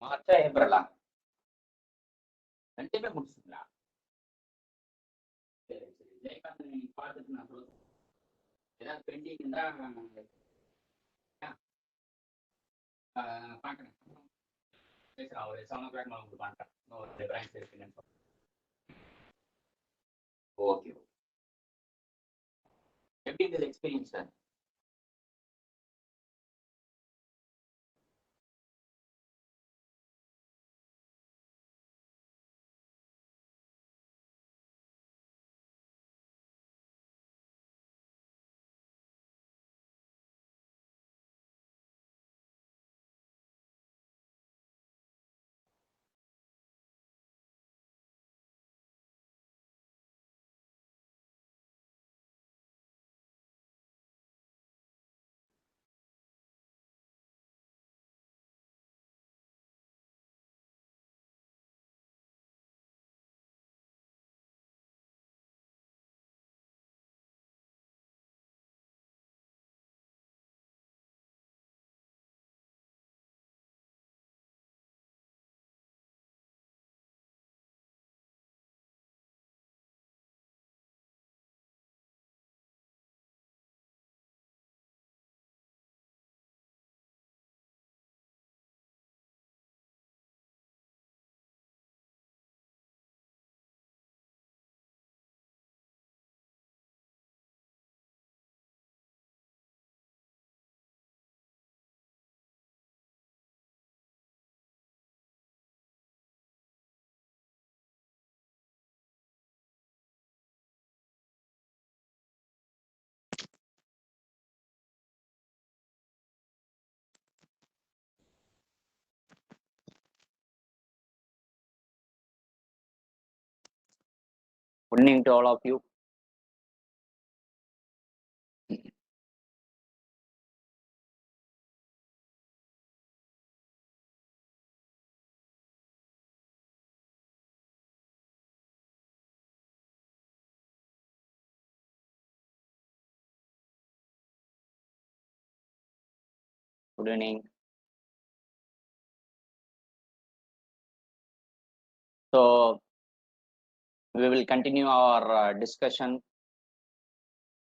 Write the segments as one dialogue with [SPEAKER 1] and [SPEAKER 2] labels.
[SPEAKER 1] மார்ச்சா ஏப்ரலா 2மே முடிச்சிட்டீங்களா? சரி சரி ஜெயகாந்த் நீங்க பார்த்துட்டு நான் சொல்லுங்க. ஏதாவது பெண்டிங் இருந்தா பார்க்குறேன். பேசுகிறேன் ஒரு 7 o'clock மேலே உங்களுக்கு பண்ணுறேன். ஒரு பிரான்ச் இருக்குன்னு சொல்லுங்கள். Okay okay. எப்படி இருந்தது experience sir? Good evening to all of you. Good evening. So we will continue our discussion,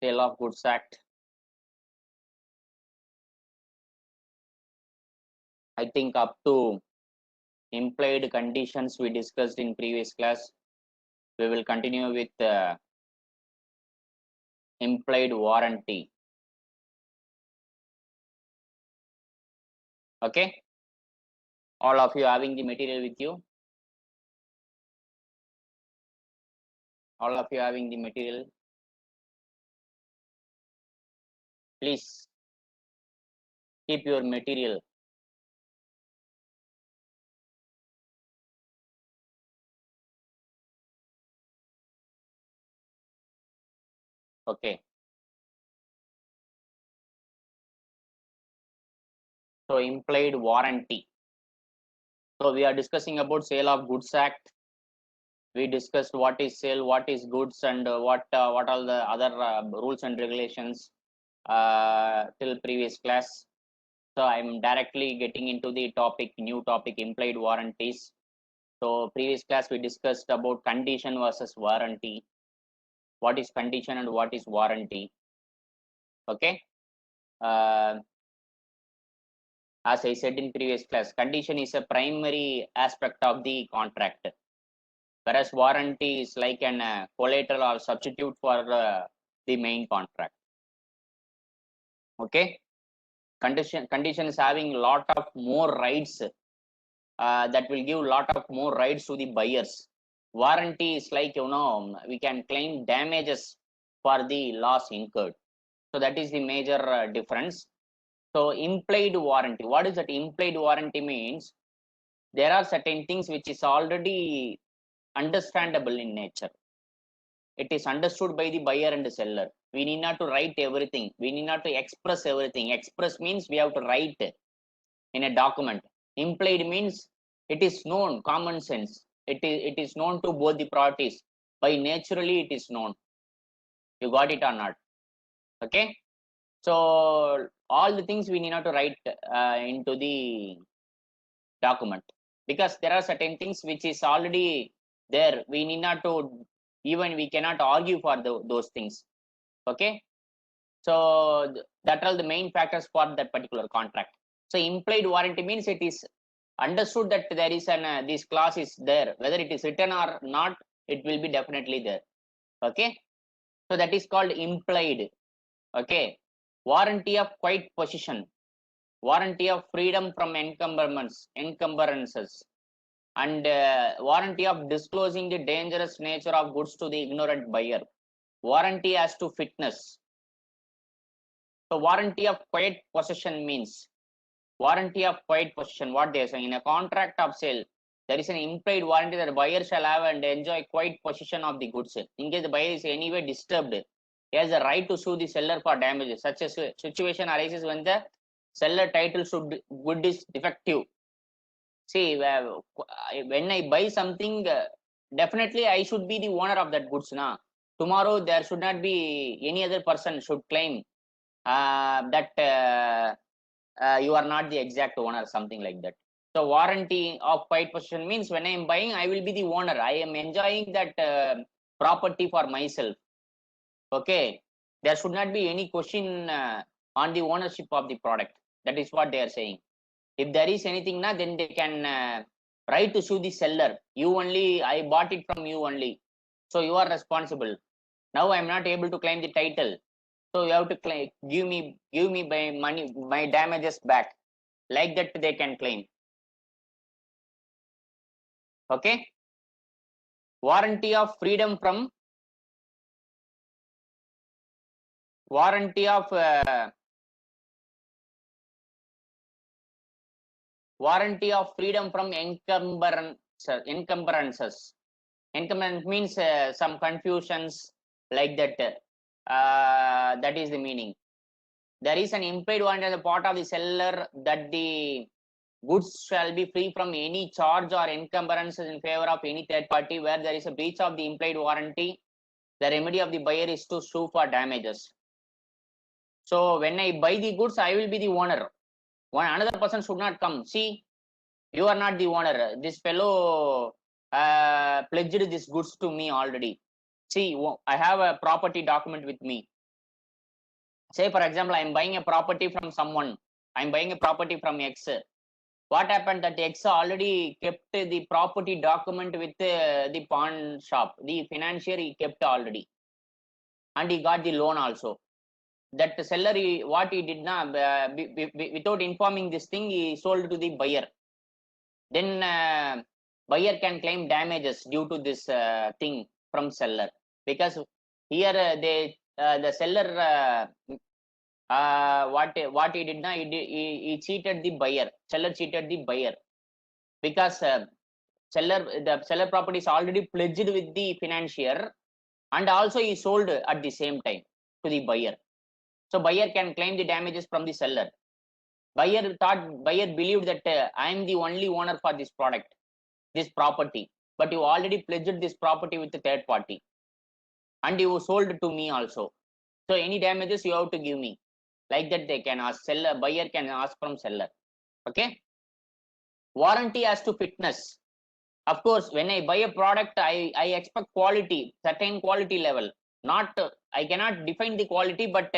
[SPEAKER 1] Sale of Goods Act. I think up to implied conditions we discussed in previous class. We will continue with implied warranty. Okay. All of you having the material with you? All of you having the material? Please keep your material. Okay. So implied warranty. So we are discussing about Sale of Goods Act. We discussed what is sale, what is goods, and what are the other rules and regulations till previous class. So I'm directly getting into the topic, new topic, implied warranties. So previous class we discussed about condition versus warranty. What is condition and what is warranty? Okay. As I said in previous class, condition is a primary aspect of the contract, whereas warranty is like an collateral or substitute for the main contract. Okay. Condition is having a lot of more rights that will give a lot of more rights to the buyers. Warranty is like, we can claim damages for the loss incurred. So that is the major difference. So implied warranty, what is that? Implied warranty means there are certain things which is already understandable in nature. It is understood by the buyer and the seller. We need not to write everything. We need not to express everything. Express means we have to write in a document. Implied means it is known, common sense. It is known to both the parties. By naturally it is known. You got it or not? Okay. So all the things we need not to write into the document. because there are certain things which is already there. We need not to, even we cannot argue for those things. Okay, so that are the main factors for that particular contract. So implied warranty means it is understood that there is an this clause is there, whether it is written or not, it will be definitely there. Okay, so that is called implied. Okay, warranty of quiet possession, warranty of freedom from encumbrances, and warranty of disclosing the dangerous nature of goods to the ignorant buyer, warranty as to fitness. So warranty of quiet possession means, warranty of quiet possession, what they are saying, in a contract of sale, there is an implied warranty that the buyer shall have and enjoy quiet possession of the goods. In case the buyer is anyway disturbed, he has the right to sue the seller for damages. Such a situation arises when the seller title should good is defective. See, when I buy something, definitely I should be the owner of that goods. Now, tomorrow there should not be any other person should claim that you are not the exact owner, something like that. So warranty of quiet possession means when I am buying, I will be the owner. I am enjoying that property for myself. Okay, there should not be any question on the ownership of the product. That is what they are saying. If there is anything, na, then they can write to sue the seller. You only, I bought it from you only, so you are responsible. Now I am not able to claim the title, so you have to claim, give me my money, my damages back. Like that they can claim. Okay, warranty of freedom from, warranty of warranty of freedom from encumbrances. Encumbrance means some confusions like that. That is the meaning. There is an implied warranty on the part of the seller that the goods shall be free from any charge or encumbrances in favor of any third party. Where there is a breach of the implied warranty, the remedy of the buyer is to sue for damages. So when I buy the goods, I will be the owner. Another person should not come. See, you are not the owner. This fellow pledged these goods to me already. See, I have a property document with me. Say, for example, I am buying a property from someone. I am buying a property from X. What happened that X already kept the property document with the pawn shop. The financier he kept already. And he got the loan also. That seller, what he did now, without informing this thing, he sold to the buyer. Then buyer can claim damages due to this thing from seller, because here the seller what he did now, he cheated the buyer. Seller cheated the buyer because the seller property is already pledged with the financier, and also he sold at the same time to the buyer. So buyer can claim the damages from the seller. Buyer believed that I am the only owner for this product, this property, but you already pledged this property with the third party, and you sold to me also. So any damages you have to give me. Like that they can ask, seller, buyer can ask from seller. Okay. Warranty as to fitness. Of course, when I buy a product, I expect quality, certain quality level. Not I cannot define the quality, but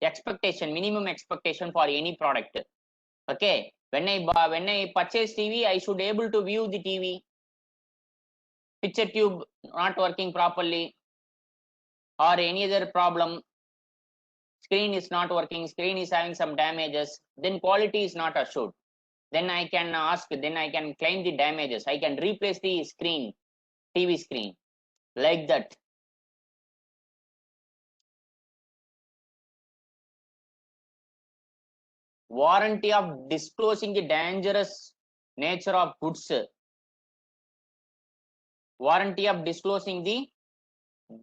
[SPEAKER 1] expectation, minimum expectation for any product. Okay, when I purchase TV, I should able to view the TV. Picture tube not working properly, or any other problem, screen is not working, screen is having some damages, then quality is not assured. Then I can ask, then I can claim the damages. I can replace the screen, TV screen, like that. Warranty of disclosing the dangerous nature of goods. Warranty of disclosing the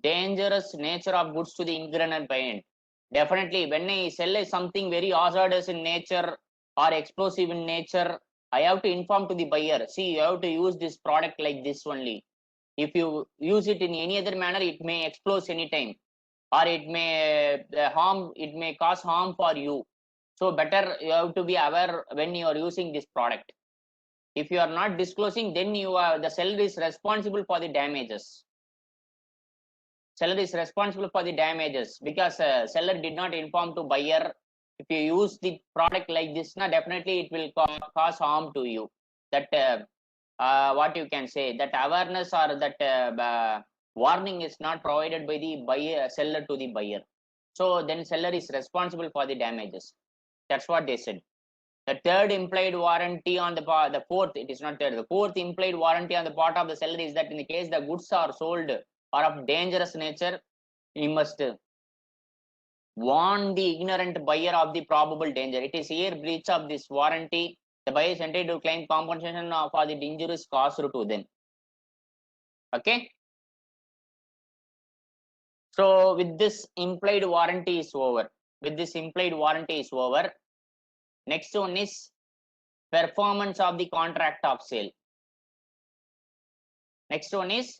[SPEAKER 1] dangerous nature of goods to the ignorant buyer. Definitely, when I sell something very hazardous in nature or explosive in nature, I have to inform to the buyer. See, you have to use this product like this only. If you use it in any other manner, it may explode anytime, or it may it may cause harm for you. So better you have to be aware when you are using this product. If you are not disclosing, then the seller is responsible for the damages. Seller is responsible for the damages because seller did not inform to buyer. If you use the product like this, definitely it will cause harm to you. That what you can say, that awareness or that warning is not provided by the seller to the buyer. So then seller is responsible for the damages. That's what they said. The third implied warranty on the fourth, it is not third, the fourth implied warranty on the part of the seller is that in the case the goods are sold or of dangerous nature, he must warn the ignorant buyer of the probable danger. It is here breach of this warranty. The buyer is entitled to claim compensation for the injuries caused to them. Okay. So with this implied warranty is over. With this implied warranty is over. Next one is performance of the contract of sale. Next one is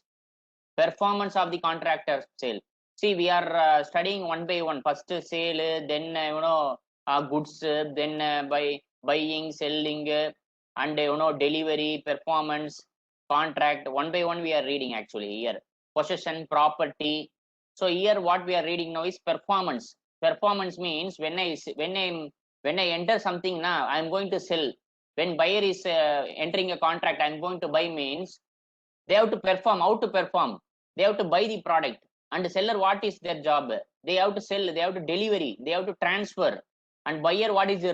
[SPEAKER 1] performance of the contract of sale. See, we are studying one by one. First sale, then goods, then by buying, selling, and delivery, performance, contract. One by one we are reading actually here. Possession, property. So here what we are reading now is performance. Performance means when I enter something now, I am going to sell. When buyer is entering a contract, I am going to buy means they have to perform. How to perform? They have to buy the product. And the seller, what is their job? They have to sell, they have to delivery, they have to transfer. And buyer, what is the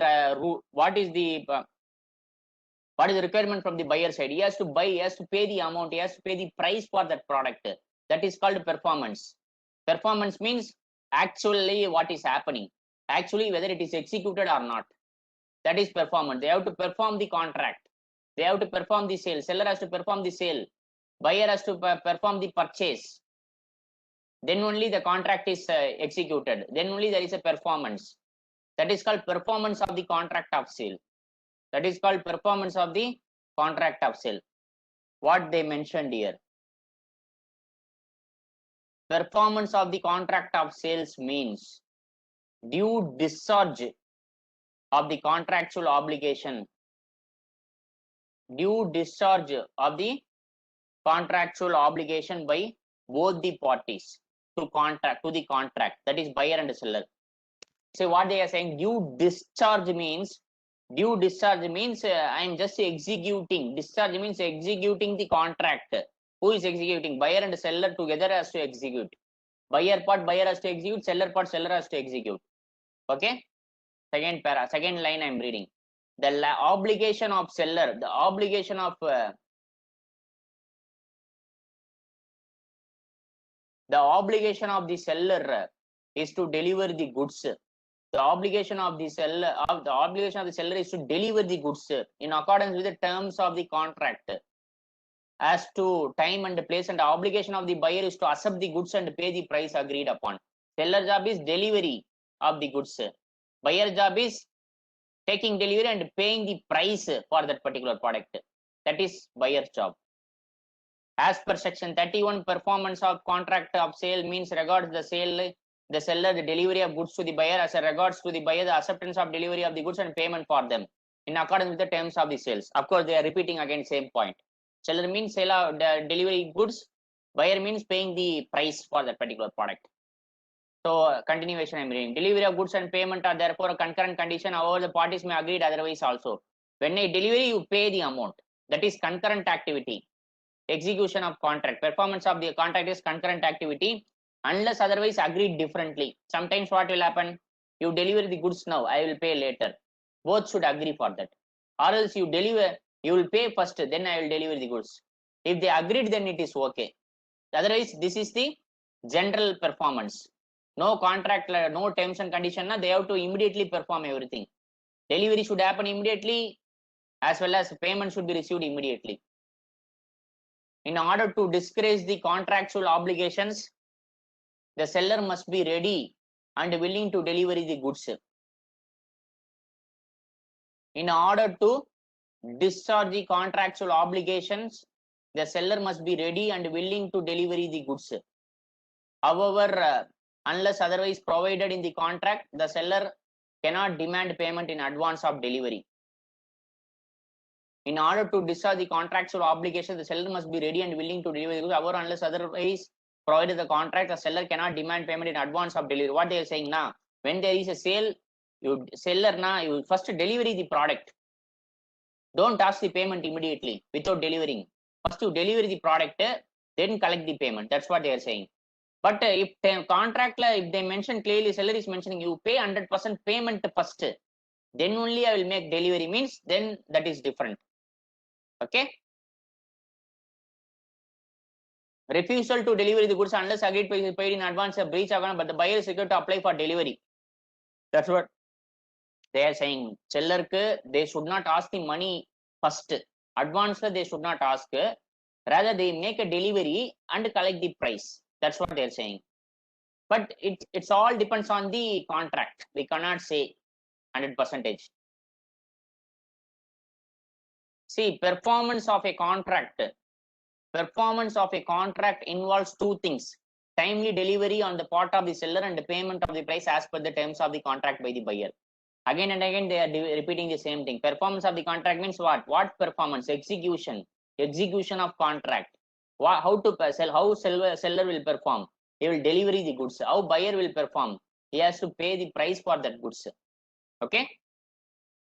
[SPEAKER 1] requirement from the buyer side? He has to buy, he has to pay the amount, he has to pay the price for that product. That is called performance. Performance means actually what is happening, actually whether it is executed or not. That is performance. They have to perform the contract, they have to perform the sale. Seller has to perform the sale, buyer has to perform the purchase. Then only the contract is executed. Then only there is a performance. That is called performance of the contract of sale. That is called performance of the contract of sale. What they mentioned here. Performance of the contract of sales means due discharge of the contractual obligation. Due discharge of the contractual obligation by both the parties to the contract, that is buyer and seller. So what they are saying, due discharge means I am just executing. Discharge means executing the contract. Who is executing? Buyer and seller together has to execute. Buyer part buyer has to execute, seller part seller has to execute. Okay. Second line I am reading. The obligation of seller, the obligation of the seller is to deliver the goods. The obligation of the seller is to deliver the goods in accordance with the terms of the contract as to time and place, and the obligation of the buyer is to accept the goods and pay the price agreed upon. Seller job is delivery of the goods. Buyer job is taking delivery and paying the price for that particular product. That is buyer's job. As per section 31, performance of contract of sale means regards the sale, the seller, the delivery of goods to the buyer, as regards to the buyer, the acceptance of delivery of the goods and payment for them in accordance with the terms of the sales. Of course, they are repeating again same point. Seller means sale of the delivery goods, buyer means paying the price for that particular product. So continuation I am reading. Delivery of goods and payment are therefore a concurrent condition. However, the parties may agree otherwise also. When a delivery, you pay the amount. That is concurrent activity. Execution of contract. Performance of the contract is concurrent activity unless otherwise agreed differently. Sometimes what will happen? You deliver the goods now, I will pay later. Both should agree for that. Or else you deliver, you will pay first, then I will deliver the goods. If they agreed, then it is okay. Otherwise, this is the general performance. No contract, no terms and condition, they have to immediately perform everything. Delivery should happen immediately, as well as payment should be received immediately. In order to discourage the contractual obligations, the seller must be ready and willing to deliver the goods. In order to discharge the contractual obligations, the seller must be ready and willing to deliver the goods. However, unless otherwise provided in the contract, the seller cannot demand payment in advance of delivery. In order to discharge the contractual obligation, the seller must be ready and willing to deliver the goods, however, unless otherwise provided the contract, the seller cannot demand payment in advance of delivery. What they are saying now, when there is a sale, you seller now, you first delivery the product. Don't ask the payment immediately without delivering. First you deliver the product, then collect the payment. That's what they are saying. But if the contract, if they mention clearly, seller is mentioning you pay 100% payment first, then only I will make delivery, means then that is different. Okay. Refusal to deliver the goods unless agreed price is paid in advance, a breach of, but the buyer is required to apply for delivery. That's what they are saying. Seller, they should not ask the money first. Advance they should not ask. Rather, they make a delivery and collect the price. That's what they're saying. But it's all depends on the contract. We cannot say 100%. See, performance of a contract. Performance of a contract involves two things: timely delivery on the part of the seller and the payment of the price as per the terms of the contract by the buyer. Again and again, they are repeating the same thing. Performance of the contract means what? What performance? Execution. Execution of contract. How to sell? How seller will perform? He will deliver the goods. How buyer will perform? He has to pay the price for that goods. Okay.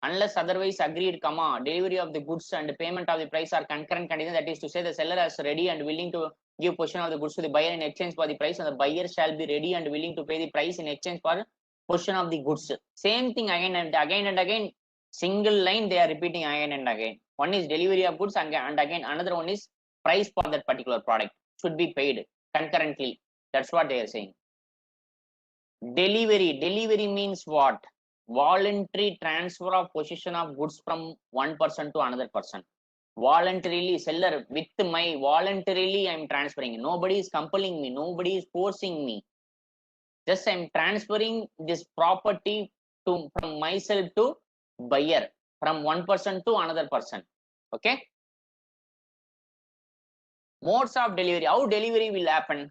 [SPEAKER 1] Unless otherwise agreed, delivery of the goods and payment of the price are concurrent conditions. That is to say, the seller is ready and willing to give portion of the goods to the buyer in exchange for the price, and the buyer shall be ready and willing to pay the price in exchange for portion of the goods. Same thing again and again and again. Single line they are repeating again and again. One is delivery of goods, and again another one is price for that particular product should be paid concurrently. That's what they are saying. Delivery means what? Voluntary transfer of possession of goods from one person to another person. Voluntarily, seller, with my voluntarily I am transferring. Nobody is compelling me, nobody is forcing me. Just I am transferring this property from myself to buyer, from one person to another person. Okay. Modes of delivery. How delivery will happen?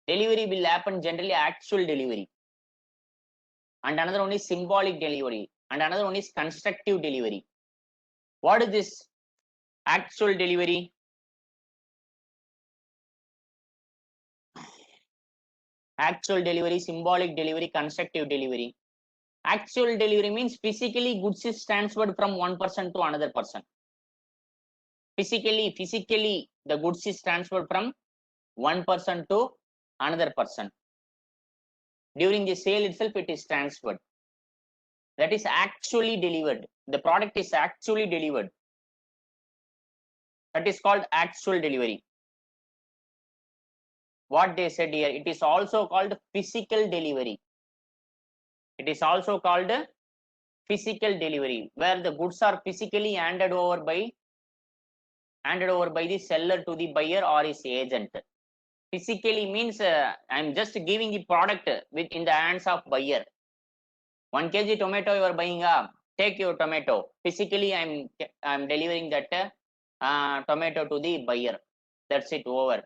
[SPEAKER 1] Delivery will happen generally actual delivery. And another one is symbolic delivery, and another one is constructive delivery. What is this actual delivery? Actual delivery, symbolic delivery, constructive delivery. Actual delivery means physically goods is transferred from one person to another person. Physically the goods is transferred from one person to another person. During the sale itself, it is transferred. That is actually delivered. The product is actually delivered. That is called actual delivery. What they said here, it is also called physical delivery. It is also called physical delivery, where the goods are physically handed over by the seller to the buyer or his agent. Physically means I am just giving the product in the hands of buyer. 1 kg tomato you are buying, take your tomato. Physically I am delivering that tomato to the buyer. That's it, over.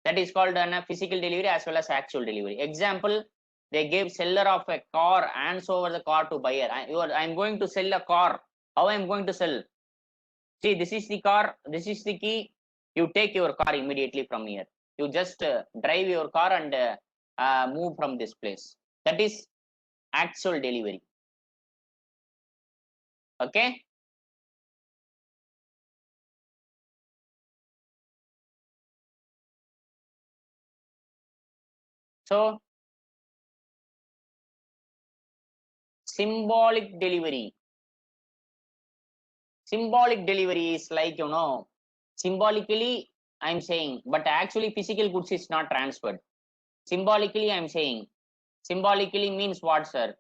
[SPEAKER 1] That is called a physical delivery as well as actual delivery. Example, they gave seller of a car, hands over the car to buyer. I am going to sell a car. How I am going to sell? See, this is the car, this is the key. You take your car immediately from here. You just drive your car and move from this place. That is actual delivery. Okay. So, symbolic delivery. Symbolic delivery is like, symbolically I'm saying, but actually physical goods is not transferred. Symbolically I'm saying. Symbolically means what, sir?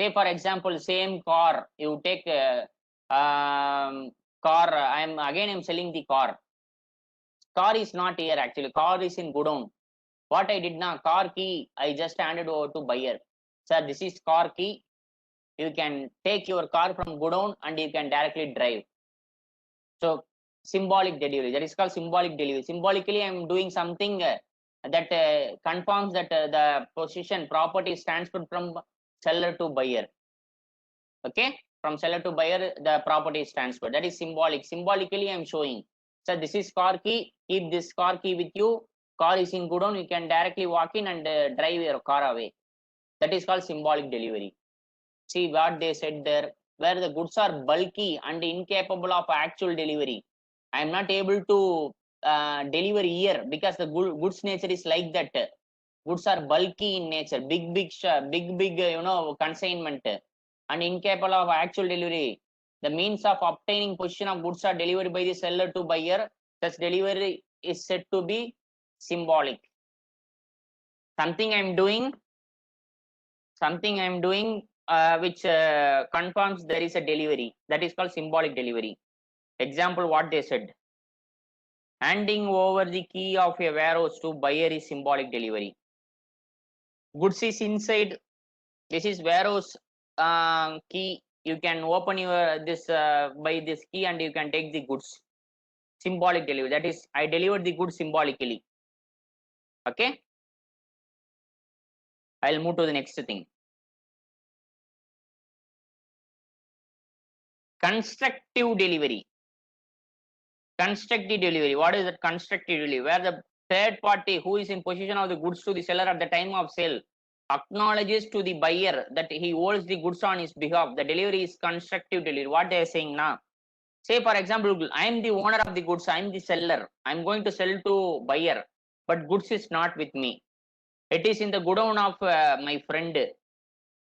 [SPEAKER 1] Say for example, same car, you take car, I'm selling the car. Car is not here actually, car is in godown. What I did now, car key, I just handed over to buyer. Sir, this is car key. You can take your car from godown and you can directly drive. So symbolic delivery, that is called symbolic delivery. Symbolically, I'm doing something that confirms that the possession property is transferred from seller to buyer. Okay, from seller to buyer, the property is transferred. That is symbolic. Symbolically, I'm showing. So this is car key. Keep this car key with you. Car is in godown. You can directly walk in and drive your car away. That is called symbolic delivery. See what they said there, where the goods are bulky and incapable of actual delivery. I am not able to deliver here because the goods nature is like that. Goods are bulky in nature, big, consignment, and incapable of actual delivery. The means of obtaining possession of goods are delivered by the seller to buyer. Thus, delivery is said to be symbolic. Something I'm doing which confirms there is a delivery. That is called symbolic delivery. Example, what they said. Handing over the key of a warehouse to buyer is symbolic delivery. Goods is inside. This is warehouse key. You can open your this by this key and you can take the goods. Symbolic delivery. That is, I delivered the goods symbolically. Okay. I'll move to the next thing. Constructive delivery. Constructive delivery. What is that constructive delivery? Where the third party who is in possession of the goods to the seller at the time of sale acknowledges to the buyer that he holds the goods on his behalf. The delivery is constructive delivery. What they are saying now? Say for example, I am the owner of the goods. I am the seller. I am going to sell to buyer, but goods is not with me. It is in the godown of my friend.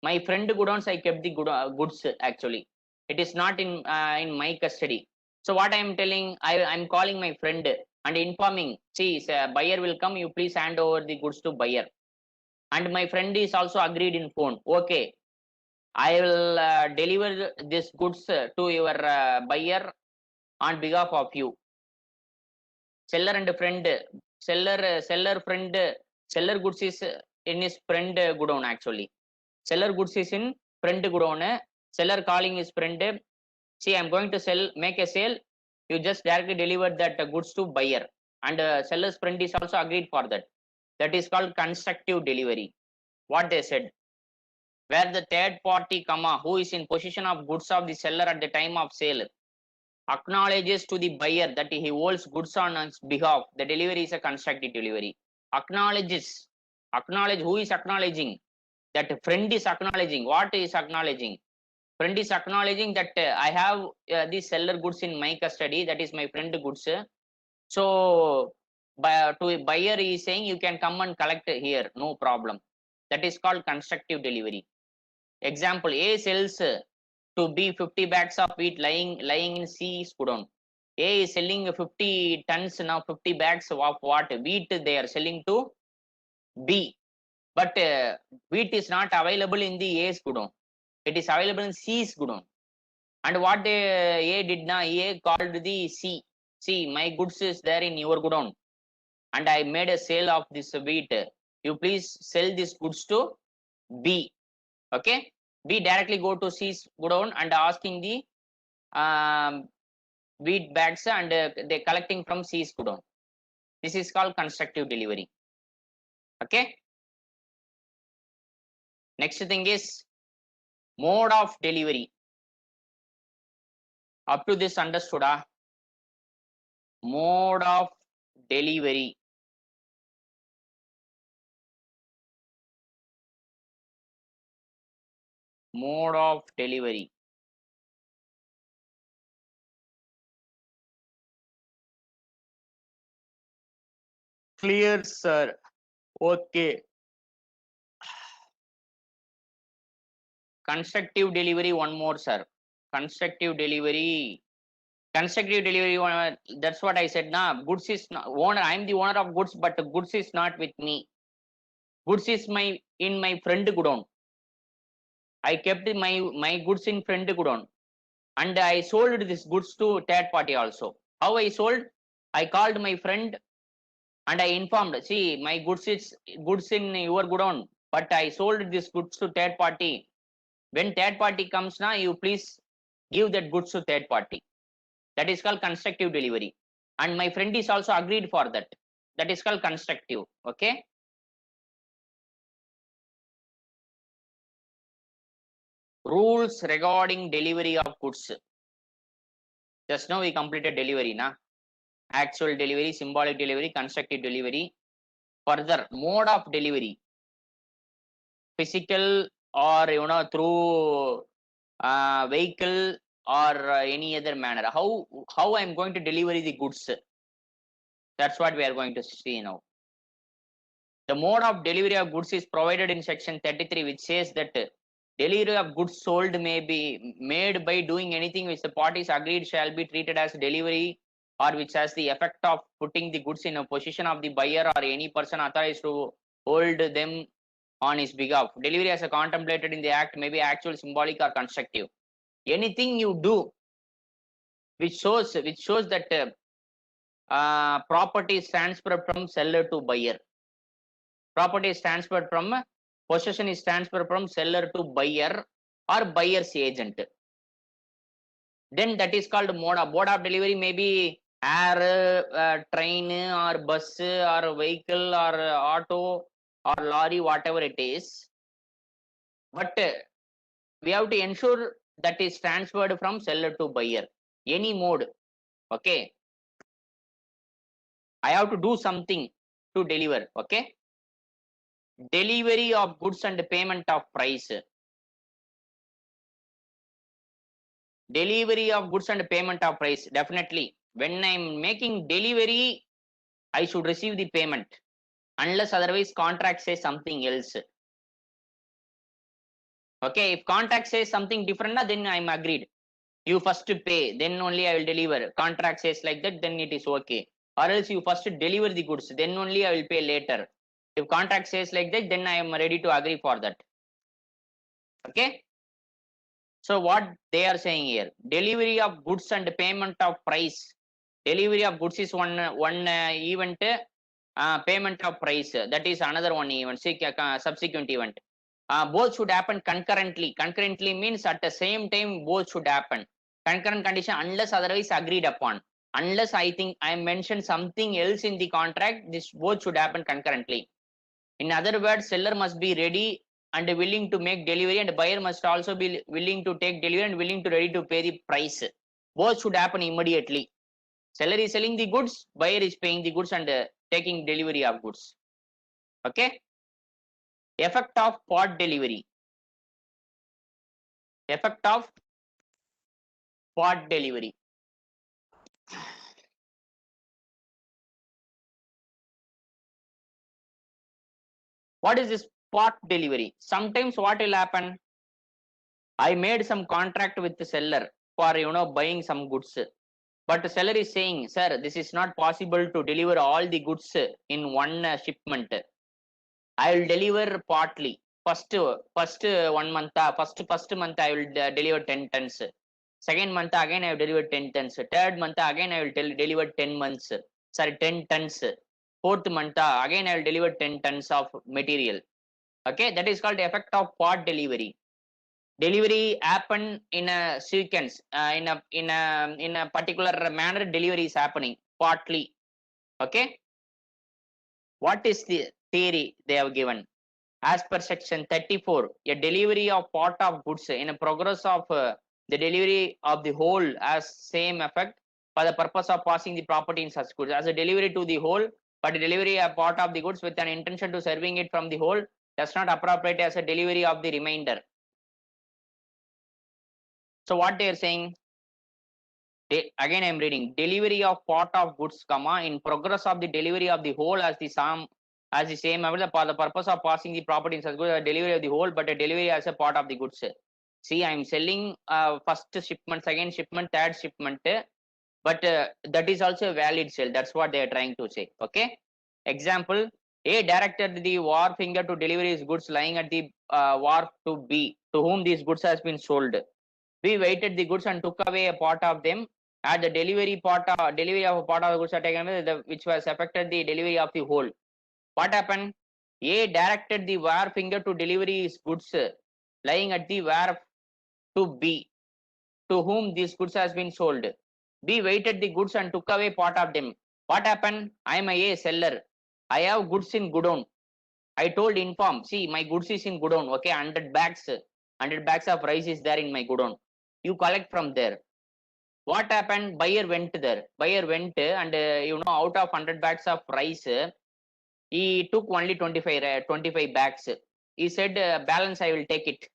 [SPEAKER 1] My friend godowns, I kept the goods actually. It is not in my custody. So what I am telling, I'm calling my friend and informing, see, buyer will come, you please hand over the goods to buyer. And my friend is also agreed in phone. Okay, I will deliver this goods to your buyer on behalf of you. Seller and friend, seller goods is in his friend godown actually. Seller goods is in friend godown. Seller calling his friend. See, I'm going to make a sale. You just directly deliver that goods to buyer, and seller's friend is also agreed for that. That is called constructive delivery. What they said, where the third party, who is in possession of goods of the seller at the time of sale, acknowledges to the buyer that he holds goods on his behalf. The delivery is a constructive delivery. Acknowledge. Who is acknowledging? That friend is acknowledging. What is acknowledging? Friend is acknowledging that I have the seller goods in my custody. That is my friend goods. So to a buyer he is saying you can come and collect here, no problem. That is called constructive delivery. Example, A sells to B 50 bags of wheat lying in C's godown. A is selling 50 tons now, 50 bags of what? Wheat they are selling to B. But wheat is not available in the A's godown. It is available in C's godown. And what A did now, A called the C. See, my goods is there in your godown. And I made a sale of this wheat. You please sell this goods to B. Okay. B directly go to C's godown and asking the wheat bags and they collecting from C's godown. This is called constructive delivery. Okay. Next thing is mode of delivery. Up to this understood? Mode of delivery. Mode of delivery. Clear, sir. Okay. Constructive delivery, one more, sir. Constructive delivery. Constructive delivery, that's what I said now. Goods is not owner. I'm the owner of goods, but the goods is not with me. Goods is in my friend godown. I kept my goods in friend godown. And I sold this goods to third party also. How I sold? I called my friend and I informed, see, my goods in your godown, but I sold this goods to third party. When third party comes now, you please give that goods to third party. That is called constructive delivery. And my friend is also agreed for that. That is called constructive. Okay. Rules regarding delivery of goods. Just now we completed delivery, na? Actual delivery, symbolic delivery, constructive delivery. Further, mode of delivery. Physical or through vehicle or any other manner. How I'm going to deliver the goods. That's what we are going to see now. The mode of delivery of goods is provided in section 33, which says that delivery of goods sold may be made by doing anything which the parties agreed shall be treated as delivery, or which has the effect of putting the goods in a position of the buyer or any person authorized to hold them on his behalf. Delivery as contemplated in the act may be actual, symbolic, or constructive. Anything you do which shows that property is transferred from seller to buyer. Property is transferred from, possession is transferred from seller to buyer or buyer's agent. Then that is called mode of delivery. Maybe air, train or bus or vehicle or auto or lorry, whatever it is. But we have to ensure that is transferred from seller to buyer. Any mode, okay. I have to do something to deliver, okay. Delivery of goods and payment of price. Delivery of goods and payment of price. Definitely, when I'm making delivery, I should receive the payment, unless otherwise contract says something else. Okay, if contract says something different, then I'm agreed. You first pay, then only I will deliver. Contract says like that, then it is okay. Or else you first deliver the goods, then only I will pay later. If contract says like that, then I am ready to agree for that. Okay. So what they are saying here, delivery of goods and payment of price. Delivery of goods is one event, payment of price, that is another one event, subsequent event. Both should happen concurrently. Concurrently means at the same time both should happen. Concurrent condition unless otherwise agreed upon. Unless I think I mentioned something else in the contract, this both should happen concurrently. In other words, seller must be ready and willing to make delivery, and buyer must also be willing to take delivery and willing to ready to pay the price. Both should happen immediately. Seller is selling the goods, buyer is paying the goods and taking delivery of goods. Okay. Effect of part delivery. Effect of part delivery. What is this part delivery? Sometimes what will happen? I made some contract with the seller for buying some goods. But the seller is saying, sir, this is not possible to deliver all the goods in one shipment. I will deliver partly. First 1 month, first month I will deliver 10 tons. Second month again I will deliver 10 tons. Third month again I will deliver 10 tons. Fourth month again I will deliver 10 tons of material. Okay, that is called the effect of part delivery. Delivery happen in a sequence, in a particular manner. Delivery is happening partly. Okay. What is the theory they have given? As per section 34, a delivery of part of goods in a progress of the delivery of the whole has same effect for the purpose of passing the property in such goods as a delivery to the whole, but delivery of part of the goods with an intention to serving it from the whole does not appropriate as a delivery of the remainder. So what they are saying, again I am reading, delivery of part of goods, in progress of the delivery of the whole as the same for the purpose of passing the property in such goods, a delivery of the whole, but a delivery as a part of the goods. See, I am selling first shipment, second shipment, third shipment, but that is also a valid sale. That's what they are trying to say. Okay. Example, A directed the wharfinger to deliver his goods lying at the wharf to B, to whom these goods has been sold. We weighted the goods and took away a part of them. At the delivery of a part of the goods are taken away, which was affected the delivery of the whole. What happened? A directed the wharfinger to deliver his goods lying at the wharf to B, to whom these goods has been sold. B weighted the goods and took away part of them. What happened? I am a seller. I have goods in godown. I told inform, see, my goods is in godown. Okay, 100 bags 100 bags of rice is there in my godown. You collect from there. What happened? Buyer went there. Buyer went and out of 100 bags of rice, he took only 25 bags. He said, balance I will take it.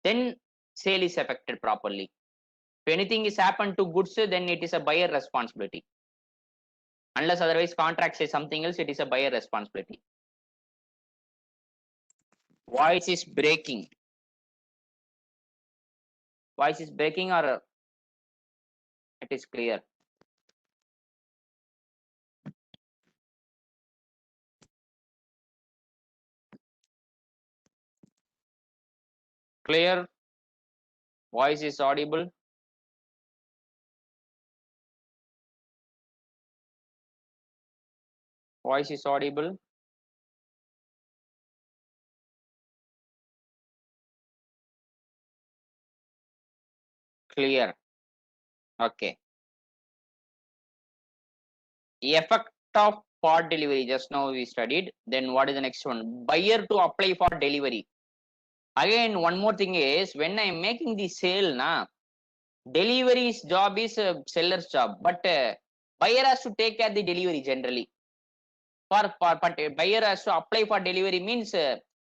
[SPEAKER 1] Then sale is affected properly. If anything is happened to goods, then it is a buyer responsibility. Unless otherwise contract says something else, it is a buyer responsibility. Voice is breaking. Voice is breaking or it is clear? Clear? Voice is audible? Voice is audible? Clear. Okay. Effect of part delivery, just now we studied. Then what is the next one? Buyer to apply for delivery. Again, one more thing is, when I am making the sale, delivery's job is seller's job, but buyer has to take care of the delivery generally. But buyer has to apply for delivery means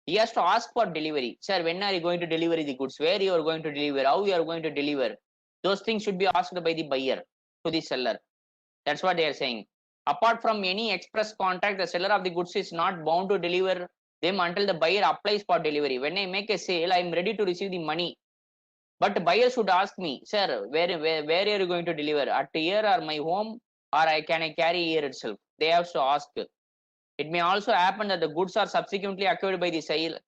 [SPEAKER 1] he has to ask for delivery. Sir, when are you going to deliver the goods? Where you are going to deliver? How you are going to deliver? Those things should be asked by the buyer to the seller. That's what they are saying. Apart from any express contract, the seller of the goods is not bound to deliver them until the buyer applies for delivery. When I make a sale, I am ready to receive the money. But buyer should ask me, sir, where are you going to deliver? At here or my home, or can I carry here itself? They have to ask. It may also happen that the goods are subsequently acquired by the seller.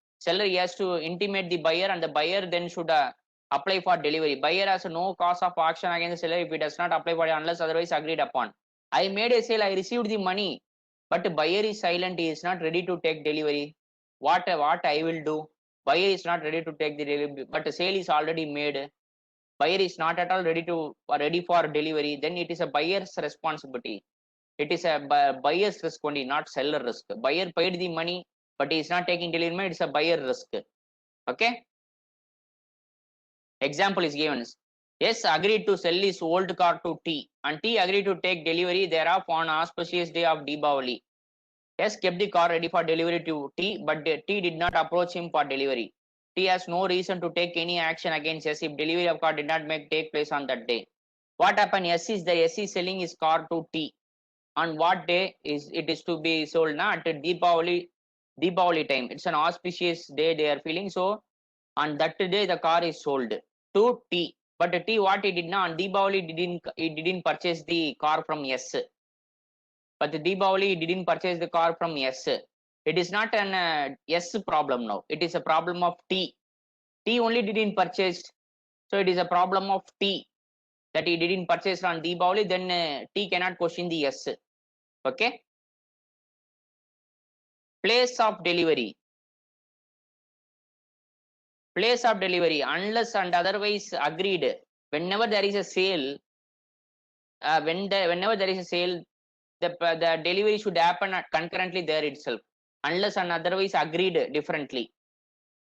[SPEAKER 1] He has to intimate the buyer, and the buyer then should apply for delivery. Buyer has no cause of action against the seller if he does not apply for it unless otherwise agreed upon. I made a sale, I received the money, but the buyer is silent. He is not ready to take delivery. What I will do? Buyer is not ready to take the delivery, but the sale is already made. Buyer is not at all ready for delivery. Then it is a buyer's responsibility. It is a buyer's risk only, not seller risk. Buyer paid the money, but he is not taking delivery. It's a buyer risk. Okay. Example is given. S agreed to sell his old car to T, and T agreed to take delivery thereof on auspicious day of Deepavali. S kept the car ready for delivery to T, but T did not approach him for delivery. T has no reason to take any action against S if delivery of car did not take place on that day. What happened? S is selling his car to T. On what day is it to be sold? At Deepavali time. It's an auspicious day they are feeling. So on that day the car is sold to T. But T, what he did not on Deepavali, he didn't purchase the car from S. But the Deepavali, he didn't purchase the car from S. It is not an S problem now. It is a problem of T. T only didn't purchase. So it is a problem of T that he didn't purchase on Deepavali. Then T cannot question the S. Okay. Place of delivery. Place of delivery, unless and otherwise agreed. Whenever there is a sale, whenever there is a sale, the delivery should happen concurrently there itself, unless and otherwise agreed differently.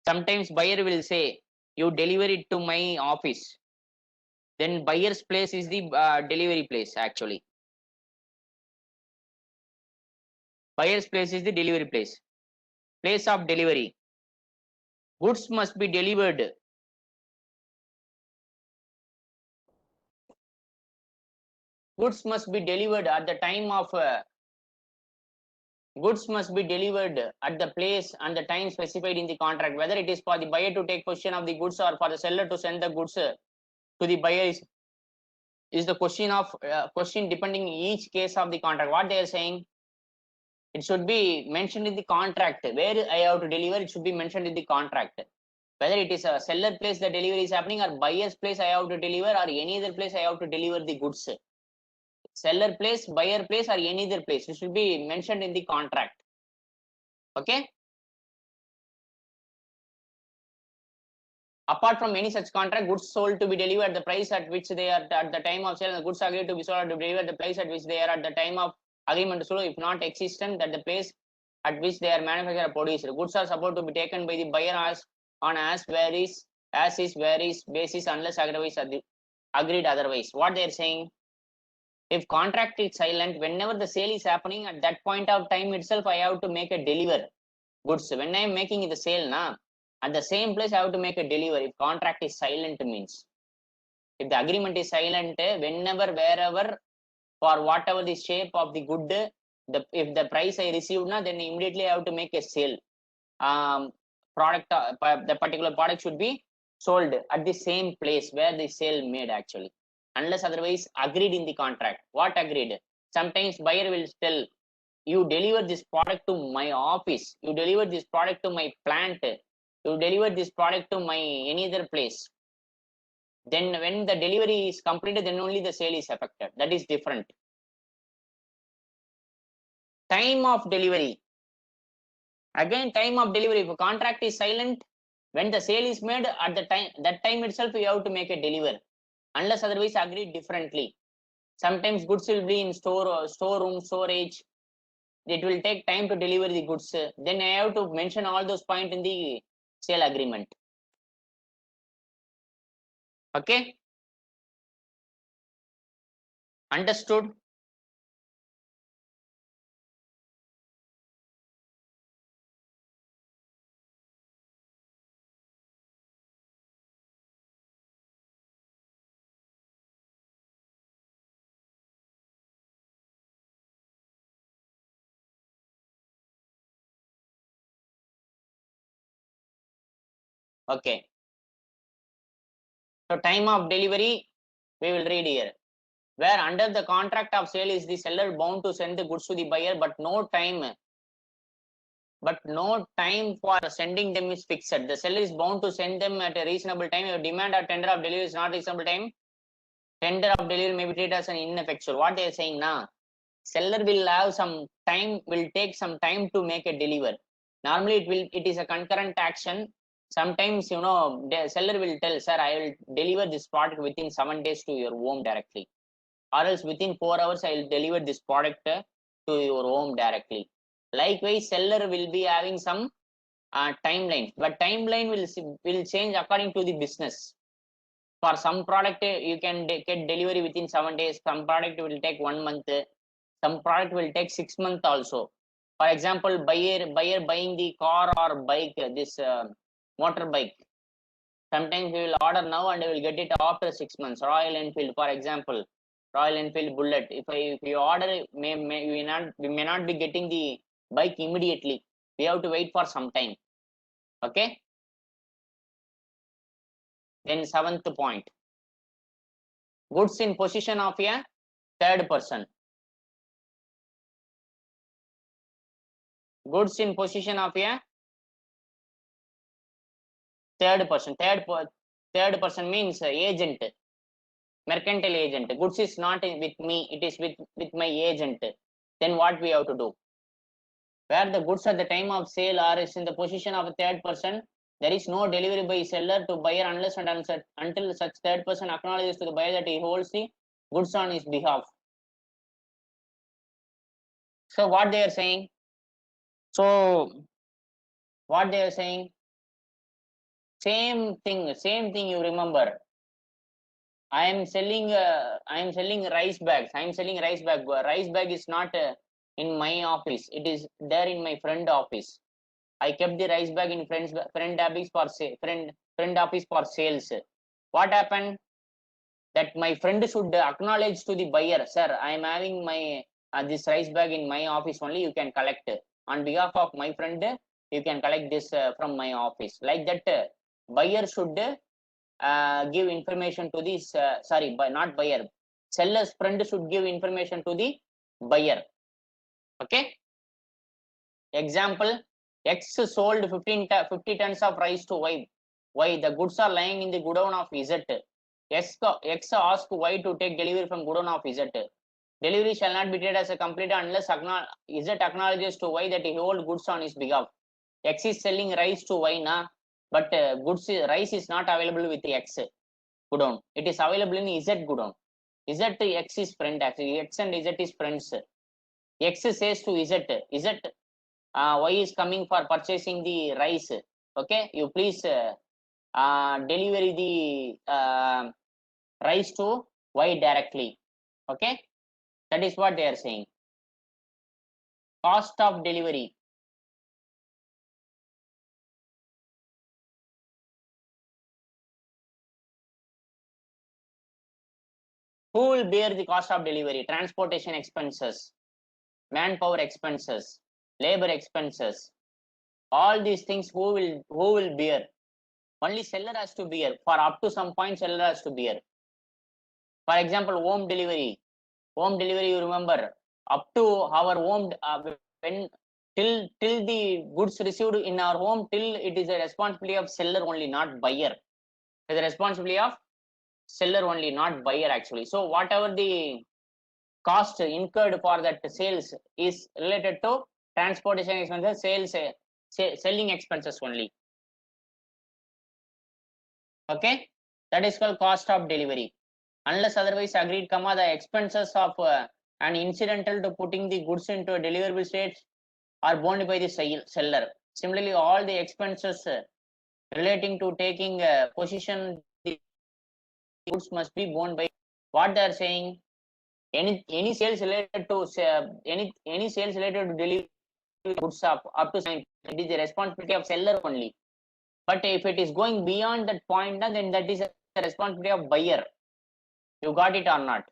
[SPEAKER 1] Sometimes buyer will say, you deliver it to my office. Then buyer's place is the delivery place actually. Buyer's place is the delivery place. Place of delivery. Goods must be delivered. Goods must be delivered at the time of goods must be delivered at the place and the time specified in the contract. Whether it is for the buyer to take possession of the goods or for the seller to send the goods to the buyer is the question of question depending each case of the contract. What they are saying, it should be mentioned in the contract. Where I have to deliver, it should be mentioned in the contract. Whether it is a seller place the delivery is happening or buyer's place I have to deliver or any other place I have to deliver the goods. Seller place, buyer place or any other place, it should be mentioned in the contract. Okay. Apart from any such contract, goods sold to be delivered at the price at which they are at the time of sale, and the goods agreed to be sold to be delivered at the price at which they are at the time of agreement to sell, if not existent, that the place at which they are manufactured or produced. Goods are supposed to be taken by the buyer as on as is where is basis unless agreed otherwise. What they are saying, if contract is silent, whenever the sale is happening, at that point of time itself I have to make a deliver goods. When I am making the sale na, at the same place I have to make a deliver. If contract is silent means, if the agreement is silent, whenever, wherever, for whatever the shape of the good, if the price I received na, then immediately I have to make a sale. Product, the particular product should be sold at the same place where the sale made actually, unless otherwise agreed in the contract. What agreed? Sometimes buyer will tell, you deliver this product to my office, you deliver this product to my plant, you deliver this product to my any other place. Then when the delivery is completed, then only the sale is affected. That is different. Time of delivery. Again, time of delivery. If a contract is silent, when the sale is made, at the time, that time itself you have to make a deliver, unless otherwise agreed differently. Sometimes goods will be in storeroom, storage. It will take time to deliver the goods. Then I have to mention all those points in the sale agreement. Okay? Understood? Okay. So time of delivery, we will read here. Where under the contract of sale is the seller bound to send the goods to the buyer, but no time for sending them is fixed. The seller is bound to send them at a reasonable time. Your demand or tender of delivery is not reasonable time, tender of delivery may be treated as an ineffectual. What they are saying now, seller will have some time, will take some time to make a deliver. Normally it is a concurrent action. Sometimes, you know, the seller will tell, sir, I will deliver this product within 7 days to your home directly, or else within 4 hours I will deliver this product to your home directly. Likewise, seller will be having some timeline, but timeline will change according to the business. For some product you can get delivery within 7 days, some product will take 1 month, some product will take 6 months also. For example, buyer buying the car or bike, this motorbike, sometimes we will order now and we will get it after 6 months. Royal Enfield, for example, Royal Enfield Bullet, if you order, we may not be getting the bike immediately, we have to wait for some time. Okay, then 7th point, goods in possession of a third person. Goods in possession of a third person. Third person means agent, mercantile agent. Goods is not with me, it is with my agent. Then what we have to do? Where the goods at the time of sale are is in the possession of a third person, there is no delivery by seller to buyer unless and until such third person acknowledges to the buyer that he holds the goods on his behalf. So what they are saying? Same thing you remember. I am selling rice bags. Rice bag is not in my office. It is there in my friend office. I kept the rice bag in friend office for sales. What happened? That my friend should acknowledge to the buyer, sir, I am having my this rice bag in my office only. You can collect on behalf of my friend. You can collect this from my office. Like that, buyer should give information to this. Not buyer. Seller's friend should give information to the buyer. Okay. Example: X sold 50 tons of rice to Y. Y, the goods are lying in the godown of Z. X asked Y to take delivery from godown of Z. Delivery shall not be treated as a complete unless Z acknowledges to Y that he holds goods on his behalf. X is selling rice to Y na, but rice is not available with X godown. It is available in Z godown. Z X is friend actually. X and Z is friends. X says to Z, Y is coming for purchasing the rice. Okay, you please deliver the rice to Y directly. Okay, that is what they are saying. Cost of delivery. Who will bear the cost of delivery? Transportation expenses, manpower expenses, labor expenses, all these things who will bear? Only seller has to bear. For up to some point, seller has to bear. For example, home delivery. Home delivery, you remember, up to our home, when till the goods received in our home, till it is a responsibility of seller only, not buyer. It is a responsibility of seller only, not buyer actually. So whatever the cost incurred for that sales is related to transportation expenses, sales, selling expenses only. Okay, that is called cost of delivery. Unless otherwise agreed, comma, the expenses of an incidental to putting the goods into a deliverable state are borne by the seller. Similarly, all the expenses relating to taking position the goods must be borne by. What they are saying, any sales related to any sales related to delivery goods up to time, it is the responsibility of seller only. But if it is going beyond that point, then that is the responsibility of buyer. You got it or not?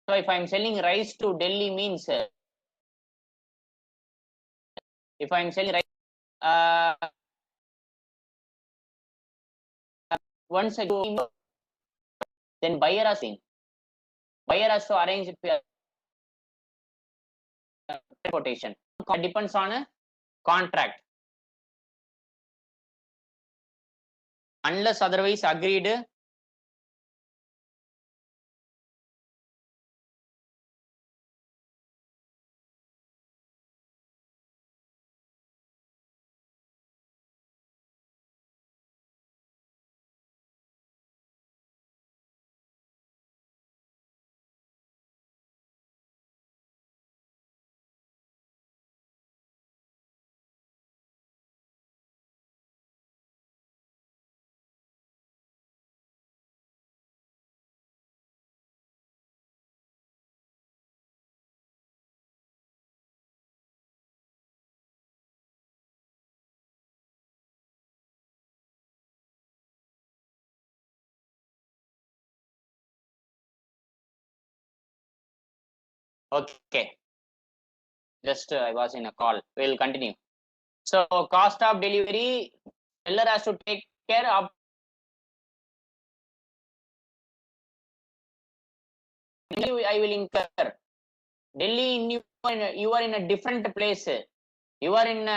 [SPEAKER 1] So if I'm selling rice to Delhi means, if I'm selling rice, once I go, then buyer has to arrange transportation. Depends on a contract. Unless otherwise agreed, okay. Just I was in a call. We'll continue. So cost of delivery, seller has to take care of. I will incur. Delhi, you are in a different place. You are in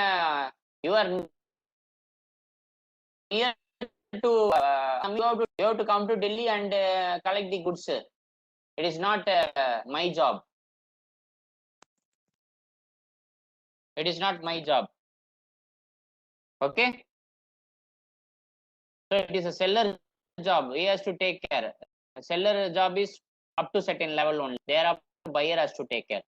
[SPEAKER 1] you are near to you have to come to Delhi and collect the goods. It is not my job. It is not my job. Okay. So it is a seller job. He has to take care. A seller job is up to certain level only. Thereafter, buyer has to take care.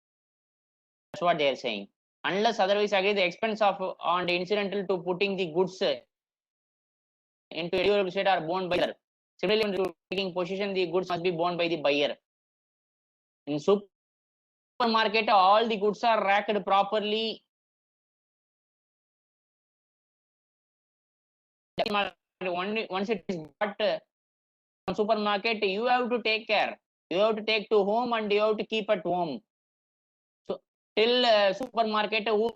[SPEAKER 1] That's what they are saying. Unless otherwise agree, the expense of on the incidental to putting the goods into a deliverable state are borne by the buyer. Similarly, when taking position, the goods must be borne by the buyer. In supermarket, all the goods are racked properly. Once it is bought from supermarket, you have to take care. You have to take to home and you have to keep at home. So till supermarket, who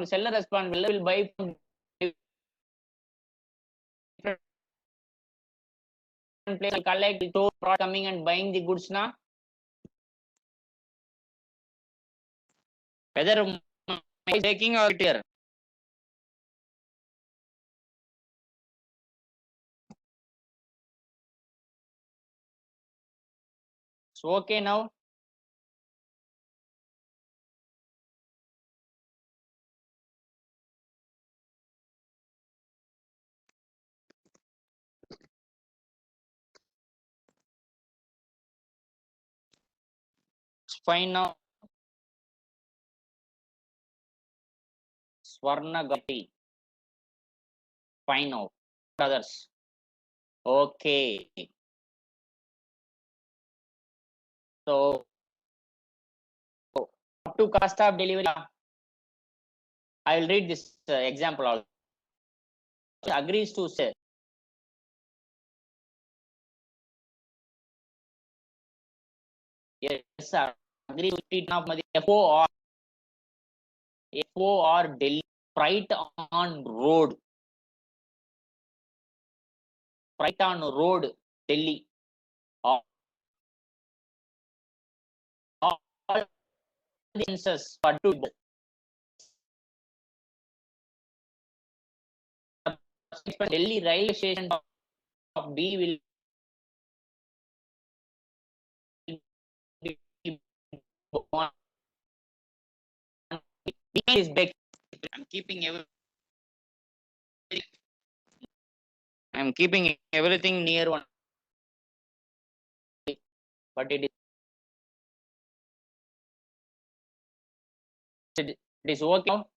[SPEAKER 1] seller responsible will buy from different place, collect store coming and buying the goods now. Whether taking or here. So okay now. It's fine now. Swarna Gati. Fine now. Others. Okay. So up to cost of delivery, I will read this example also. Agrees to say. Yes, sir. Agrees to treat of FO or Delhi freight on road. Freight on road Delhi. All the instances for two. Delhi railway station of B will be born. Is back. I'm keeping everything near one, but it is working out.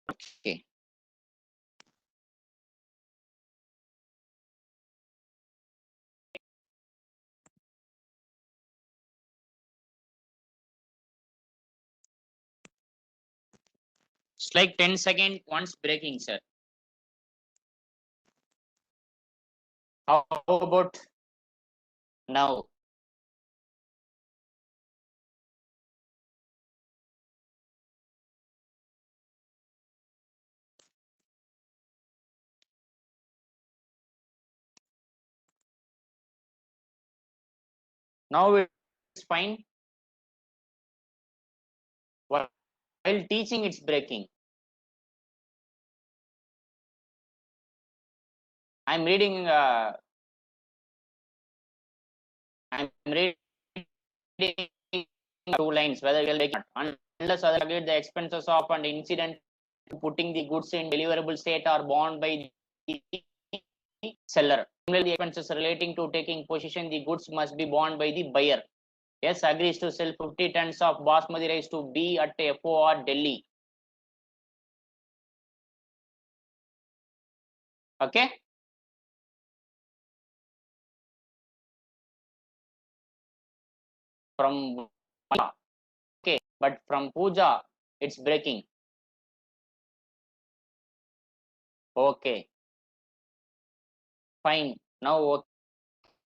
[SPEAKER 1] Okay. It's like 10 seconds once breaking, sir. How about now? Now it's fine. While teaching, it's breaking. I'm reading. I'm reading 2 lines. Whether we'll take unless other the expenses of an incident putting the goods in deliverable state are borne by the seller. Similarly, the expenses relating to taking possession the goods must be borne by the buyer. Yes, agrees to sell 50 tons of basmati rice to B at FOR Delhi. Okay. From okay, but from Puja, it's breaking. Okay. Fine. Now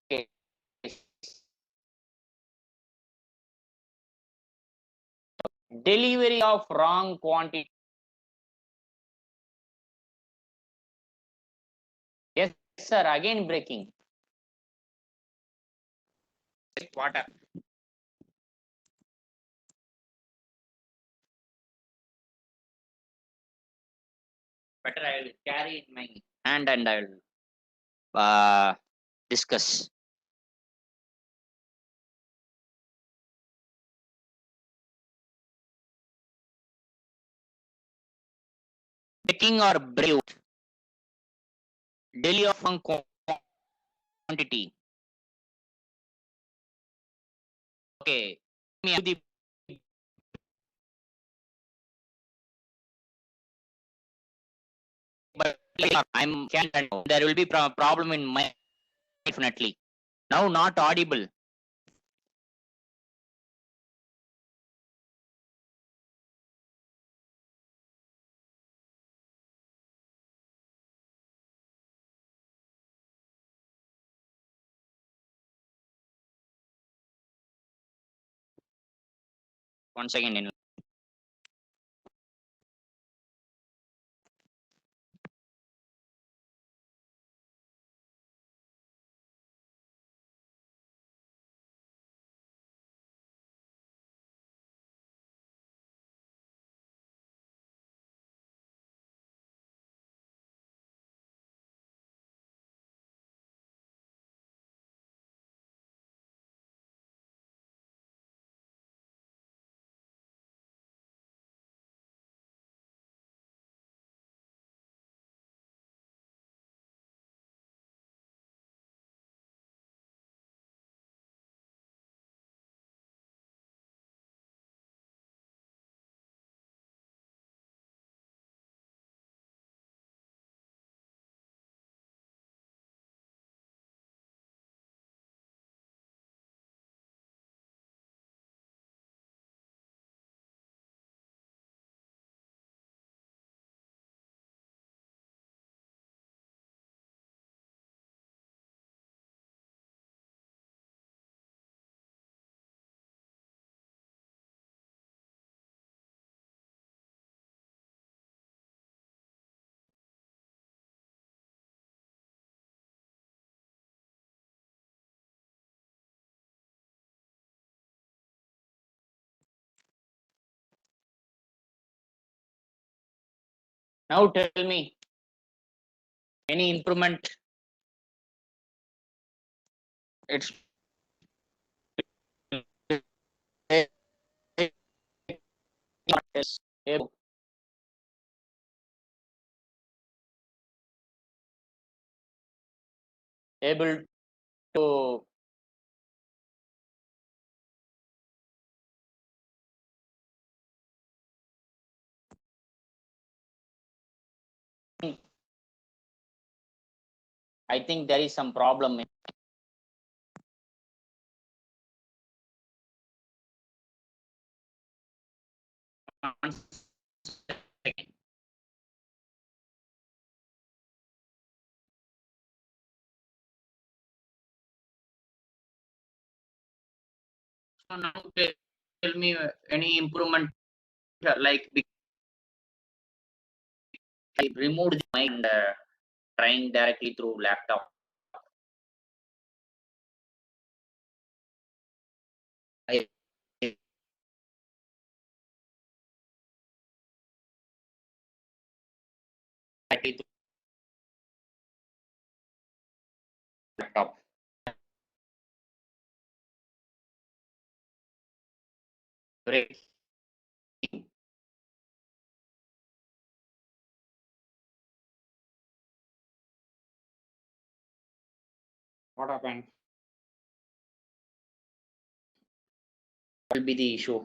[SPEAKER 1] okay. Delivery of wrong quantity. Yes, sir. Again breaking. Water. Better I will carry in my hand and I will discuss. Breaking or break. Delivery of wrong quantity. Okay. The but I'm there will be problem in my definitely. Now not audible. Once again. Now tell me, any improvement? It's able to I think there is some problem. So now tell me any improvement like I removed the mic and trying directly through laptop. I directly through laptop. Great. What happened? What will be the issue?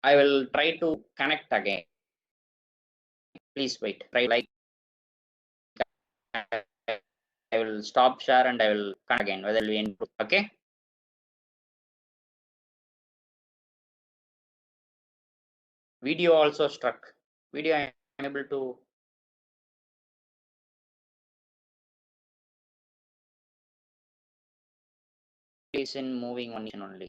[SPEAKER 1] I will try to connect again. Please wait. Try like I will stop share and I will connect again. Whether it will be improved. Okay. Video also struck. Video I am able to. Is in moving one only.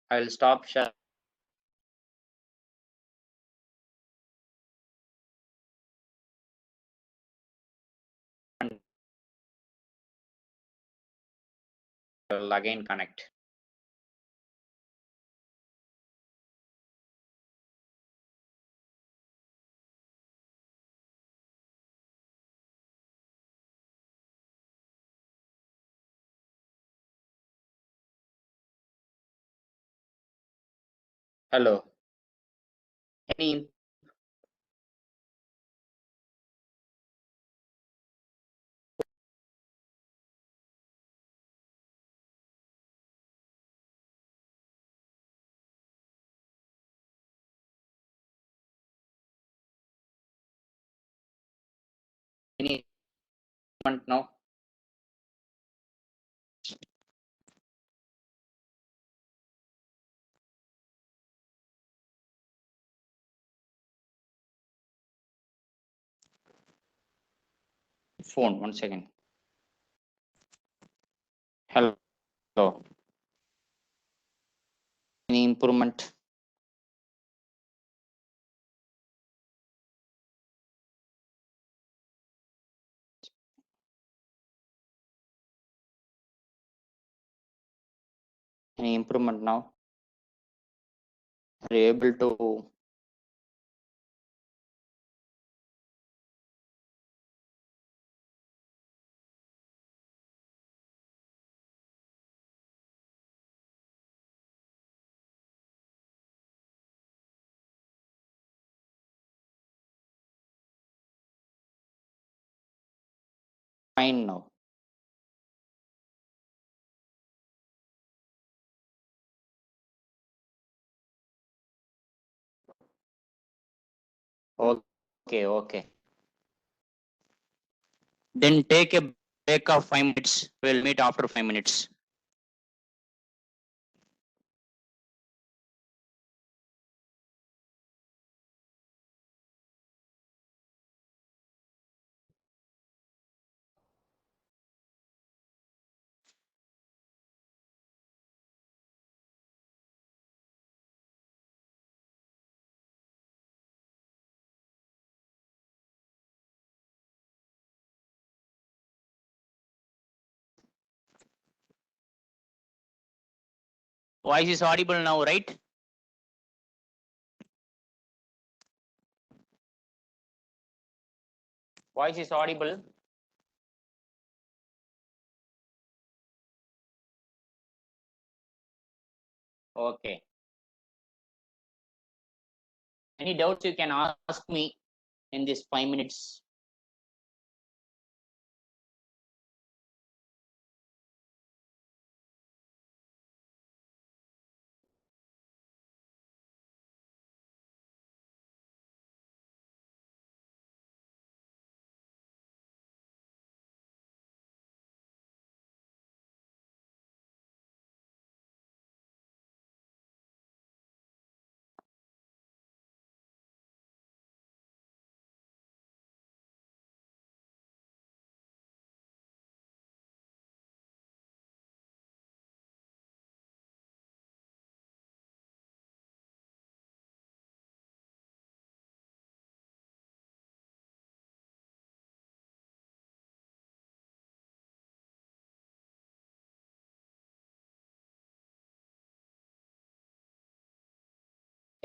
[SPEAKER 1] I will stop share. And I will again connect. Hello. Any any improvement now? Phone. 1 second. Hello. Any improvement? Any improvement now? Are you able to find now? Okay, okay. Then take a break of 5 minutes. We'll meet after 5 minutes. Voice is audible now, right? Voice is audible. Okay. Any doubts you can ask me in this 5 minutes.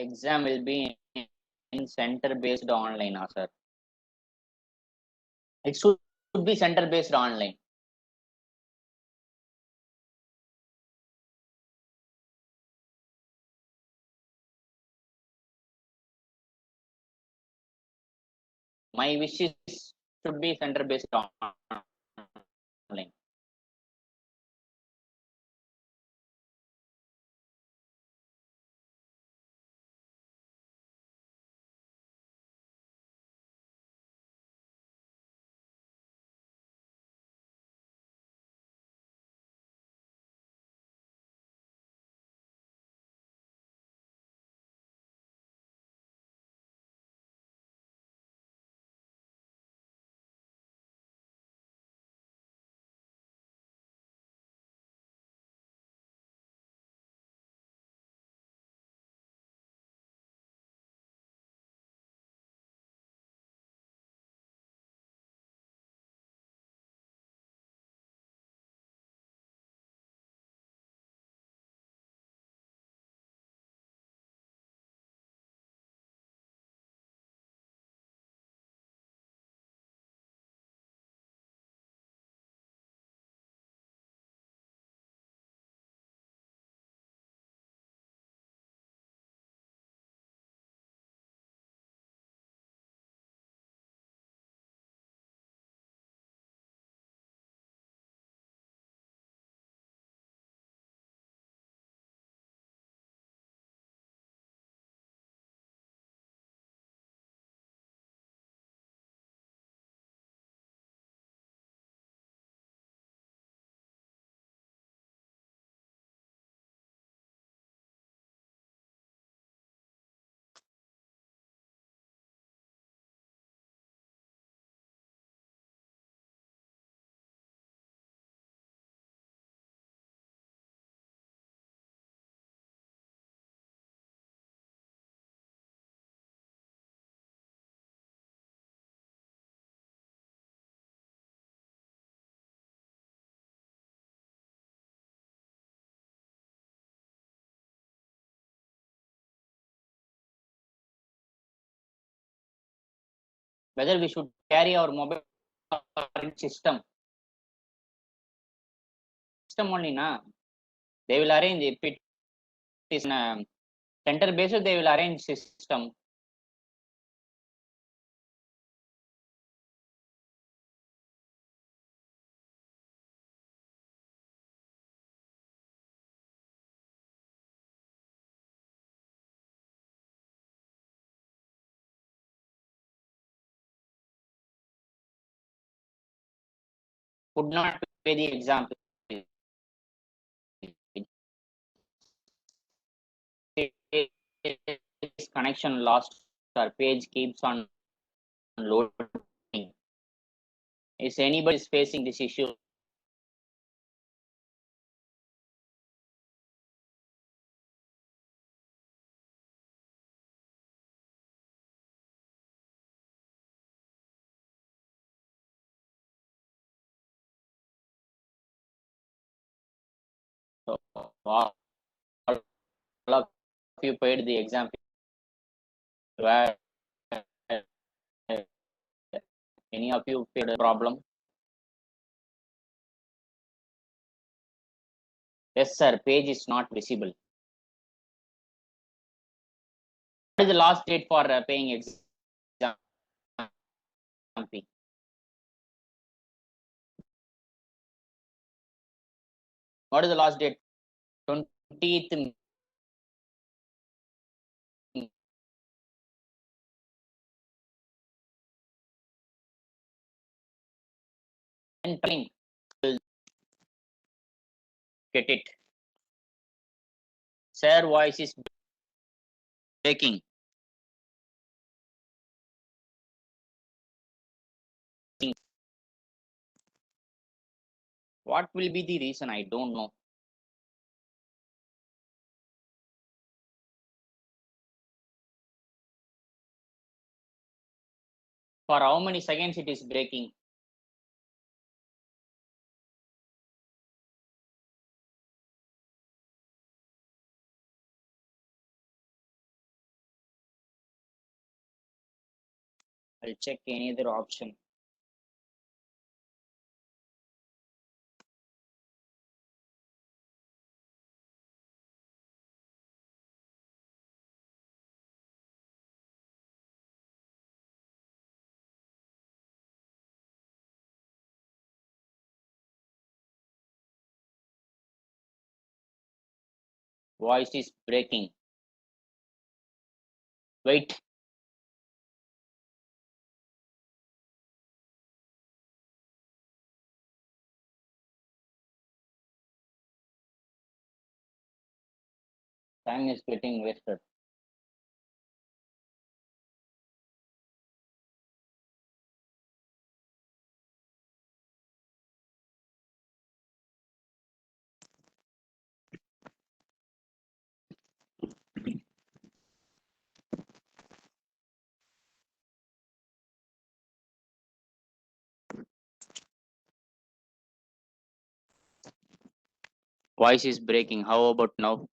[SPEAKER 1] Exam will be in center based online, sir. It should be center based online. My wish is should be center based online. Whether we should carry our mobile system only, na? They will arrange if it is in a center based, they will arrange system. Could not pay the example. Connection lost. Our page keeps on loading. Is anybody facing this issue? So, all of you paid the exam fee. Any of you paid a problem? Yes, sir. Page is not visible. What is the last date for paying exam fee? What is the last date? 20th. Will get it. Sir, voice is breaking. What will be the reason? I don't know. For how many seconds it is breaking? I'll check any other option. Voice is breaking. Wait. Time is getting wasted. Voice is breaking. How about now?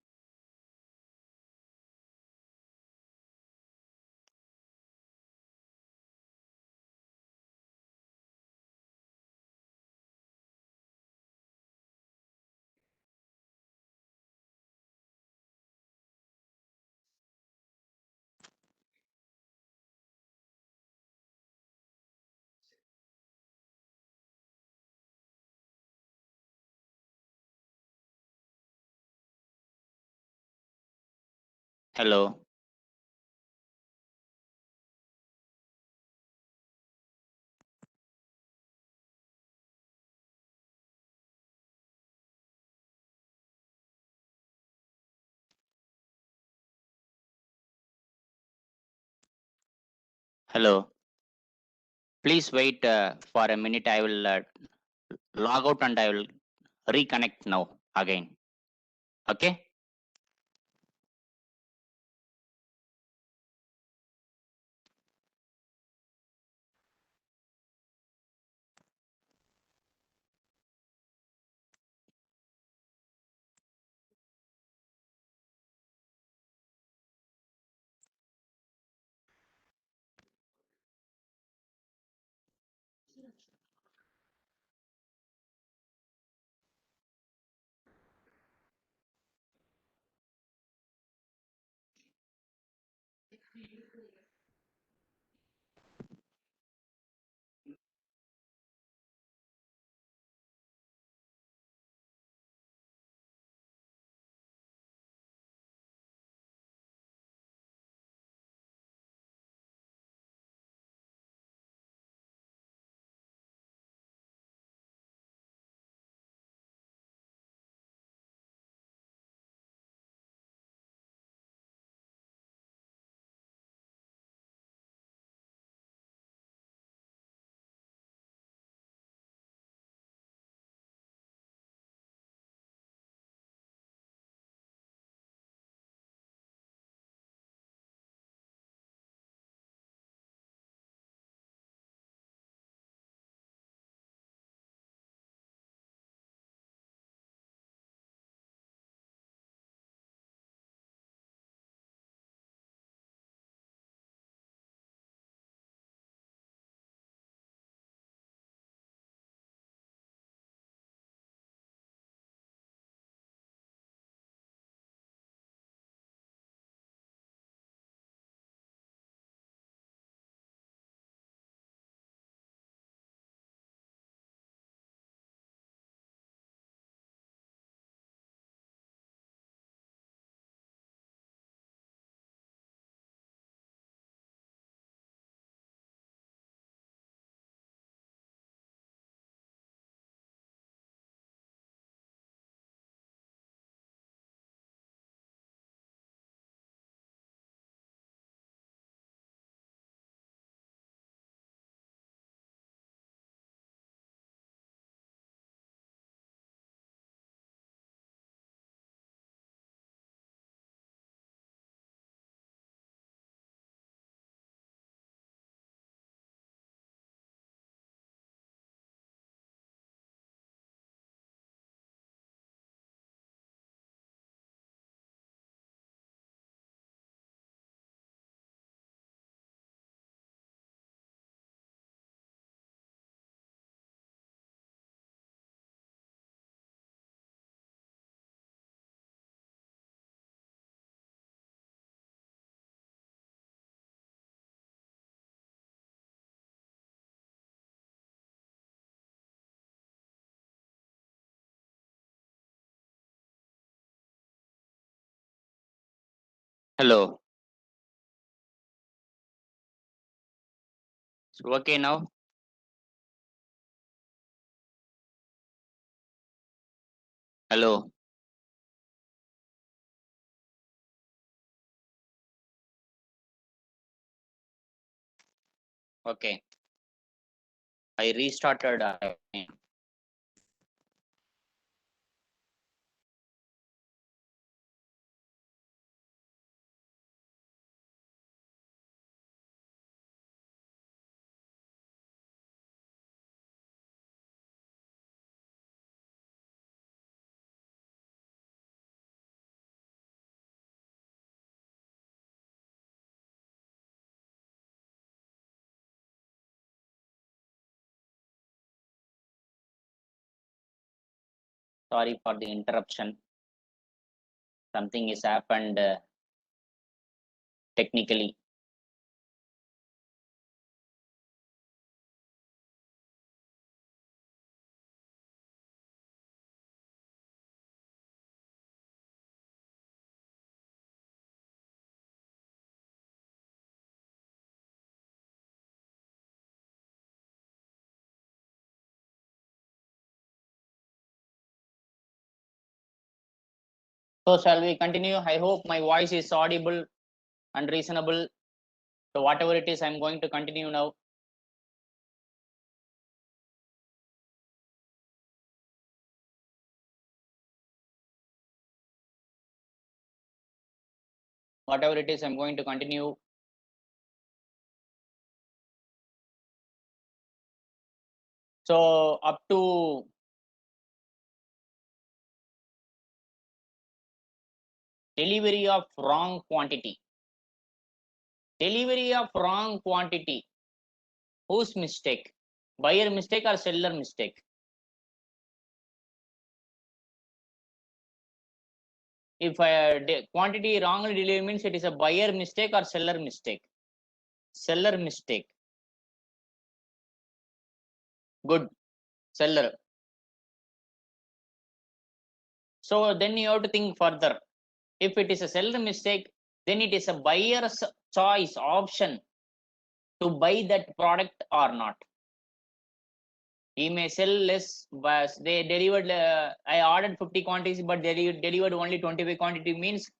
[SPEAKER 1] Hello. Hello. Please wait for a minute. I will log out and I will reconnect now again. Okay. Hello. So, okay now. Hello. Okay. I restarted. Sorry for the interruption. Something has happened technically. So shall we continue? I hope my voice is audible and reasonable. So whatever it is, I'm going to continue now. Whatever it is, I'm going to continue. So up to delivery of wrong quantity. Delivery of wrong quantity. Whose mistake? Buyer mistake or seller mistake? If quantity wrongly delivered means it is a buyer mistake or seller mistake? Seller mistake. Good. Seller. So then you have to think further. If it is a seller mistake, then it is a buyer's choice option to buy that product or not. He may sell less, but they delivered. I ordered 50 quantities, but they delivered only 25 quantity. Means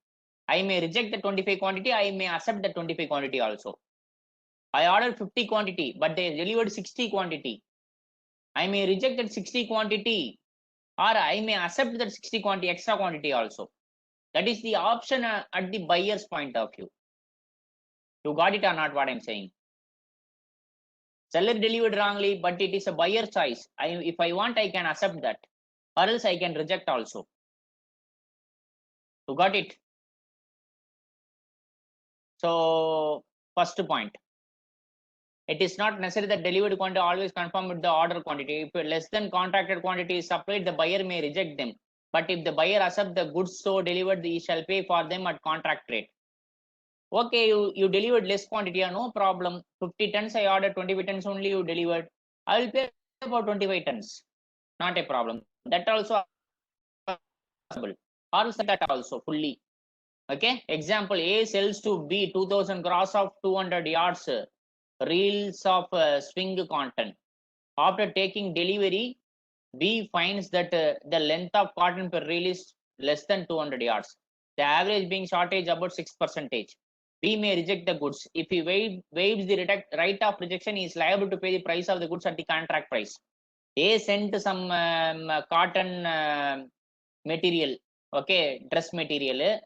[SPEAKER 1] I may reject the 25 quantity. I may accept the 25 quantity also. I ordered 50 quantity, but they delivered 60 quantity. I may reject that 60 quantity, or I may accept that 60 quantity extra quantity also. That is the option at the buyer's point of view. You got it or not? What I'm saying? Seller delivered wrongly, but it is a buyer choice. If I want, I can accept that, or else I can reject also. You got it? So first point, it is not necessary that delivered quantity always confirm with the order quantity. If less than contracted quantity is supplied, the buyer may reject them. But if the buyer accept the goods so delivered, he shall pay for them at contract rate. Okay, you delivered less quantity, no problem. 50 tons I ordered, 25 tons only you delivered. I will pay for 25 tons. Not a problem. That also possible. Or that also fully. Okay. Example, A sells to B 2000 gross of 200 yards reels of swing cotton. After taking delivery, B finds that the length of cotton per reel is less than 200 yards. The average being shortage about 6%. B may reject the goods. If he waives the right of rejection, he is liable to pay the price of the goods at the contract price. A sent some cotton material, okay, dress material,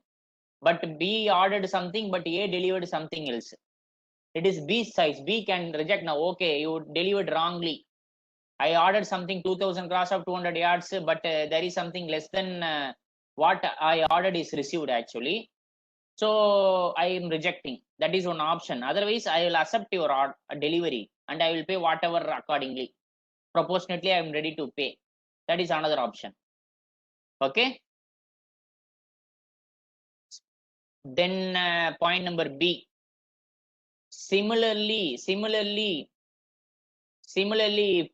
[SPEAKER 1] but B ordered something, but A delivered something else. It is B's size. B can reject now. Okay, you delivered wrongly. I ordered something 2000 cross of 200 yards, but there is something less than what I ordered is received actually. So I am rejecting. That is one option. Otherwise, I will accept your delivery and I will pay whatever accordingly. Proportionately, I am ready to pay. That is another option. Okay. Then point number B. Similarly, if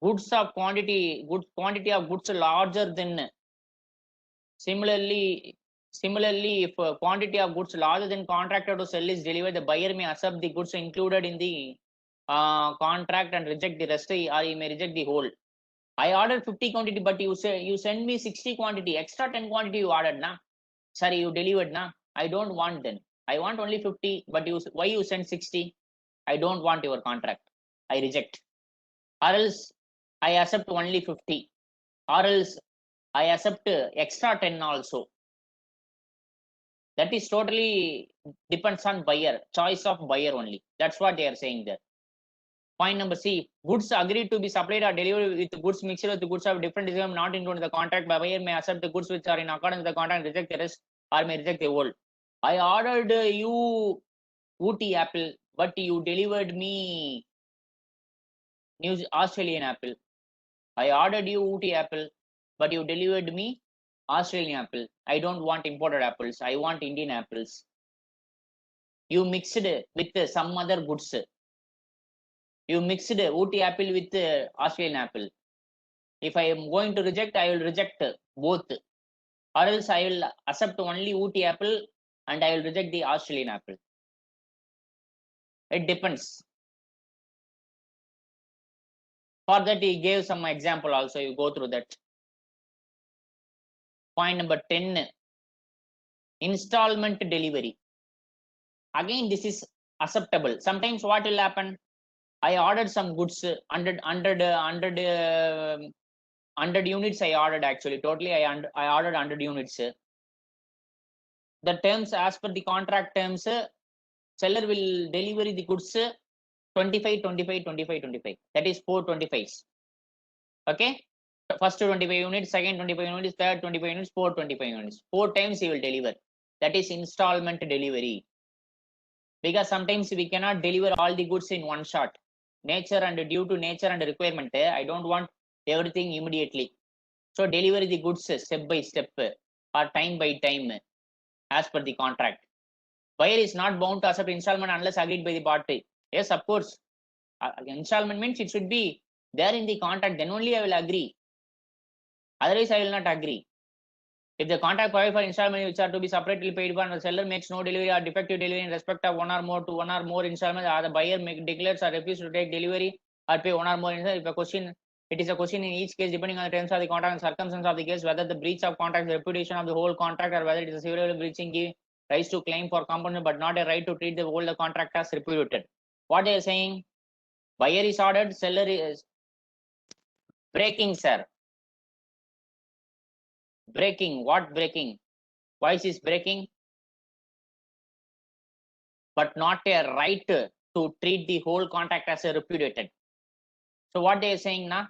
[SPEAKER 1] goods of quantity, good quantity of goods larger than, similarly, Similarly, if a quantity of goods larger than contracted to sell is delivered, the buyer may accept the goods included in the contract and reject the rest, or he may reject the whole. I ordered 50 quantity, but you say you send me 60 quantity, extra 10 quantity you ordered, na? Sorry, you delivered, na? I don't want then. I want only 50, but why you send 60? I don't want your contract. I reject. Or else I accept only 50. Or else I accept extra 10 also. That is totally depends on buyer, choice of buyer only. That's what they are saying there. Point number C, goods agreed to be supplied or delivered with goods mixed with goods of different design not included in the contract. Buyer may accept the goods which are in accordance with the contract, reject the rest, or may reject the whole. I ordered you Ooty apple, but you delivered me Australian apple. I ordered you Ooty apple, but you delivered me Australian apple. I don't want imported apples. I want Indian apples. You mixed with some other goods. You mixed Ooty apple with Australian apple. If I am going to reject, I will reject both. Or else I will accept only Ooty apple and I will reject the Australian apple. It depends. For that, he gave some example also. You go through that. Point number 10, installment delivery. Again, this is acceptable. Sometimes what will happen? I ordered some goods, 100 units I ordered actually. Totally, I ordered 100 units. The terms, as per the contract terms, seller will deliver the goods 25, 25, 25, 25. That is 4 25s. Okay. First 25 units, second 25 units, third 25 units, fourth 25 units. 4 times he will deliver. That is installment delivery. Because sometimes we cannot deliver all the goods in one shot. Nature and due to nature and requirement, I don't want everything immediately. So deliver the goods step by step or time by time as per the contract. Buyer is not bound to accept installment unless agreed by the party. Yes, of course. Installment means it should be there in the contract. Then only I will agree. Otherwise, I will not agree. If the contract provides for installment which are to be separately paid for and the seller makes no delivery or defective delivery in respect of one or more installments, or the buyer declares or refuses to take delivery or pay one or more installments, it is a question in each case depending on the terms of the contract and circumstances of the case, whether the breach of contract is repudiation of the whole contract or whether it is a severely breaching give rise to claim for compensation but not a right to treat the whole contract as repudiated. What they are saying? Buyer is ordered, seller is breaking, sir. Breaking. What breaking? Voice is breaking, but not a right to treat the whole contract as a repudiated. So what they are saying now?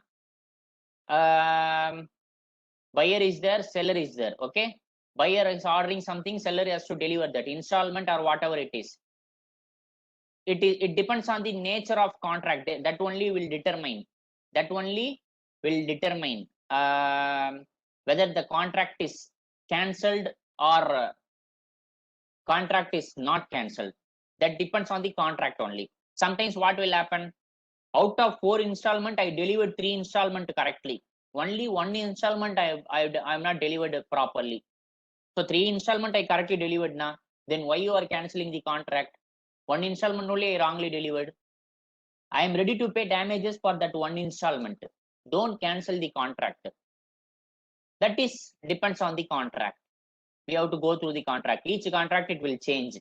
[SPEAKER 1] Buyer is there, seller is there. Okay, buyer is ordering something, seller has to deliver that installment or whatever it is. It depends on the nature of contract. That only will determine. That only will determine whether the contract is cancelled or contract is not cancelled. That depends on the contract only. Sometimes what will happen? Out of 4 installment, I delivered 3 installment correctly. Only 1 installment I'm not delivered properly. So 3 installment I correctly delivered now. Then why you are cancelling the contract? 1 installment only I wrongly delivered. I am ready to pay damages for that 1 installment. Don't cancel the contract. That is depends on the contract. We have to go through the contract. Each contract it will change.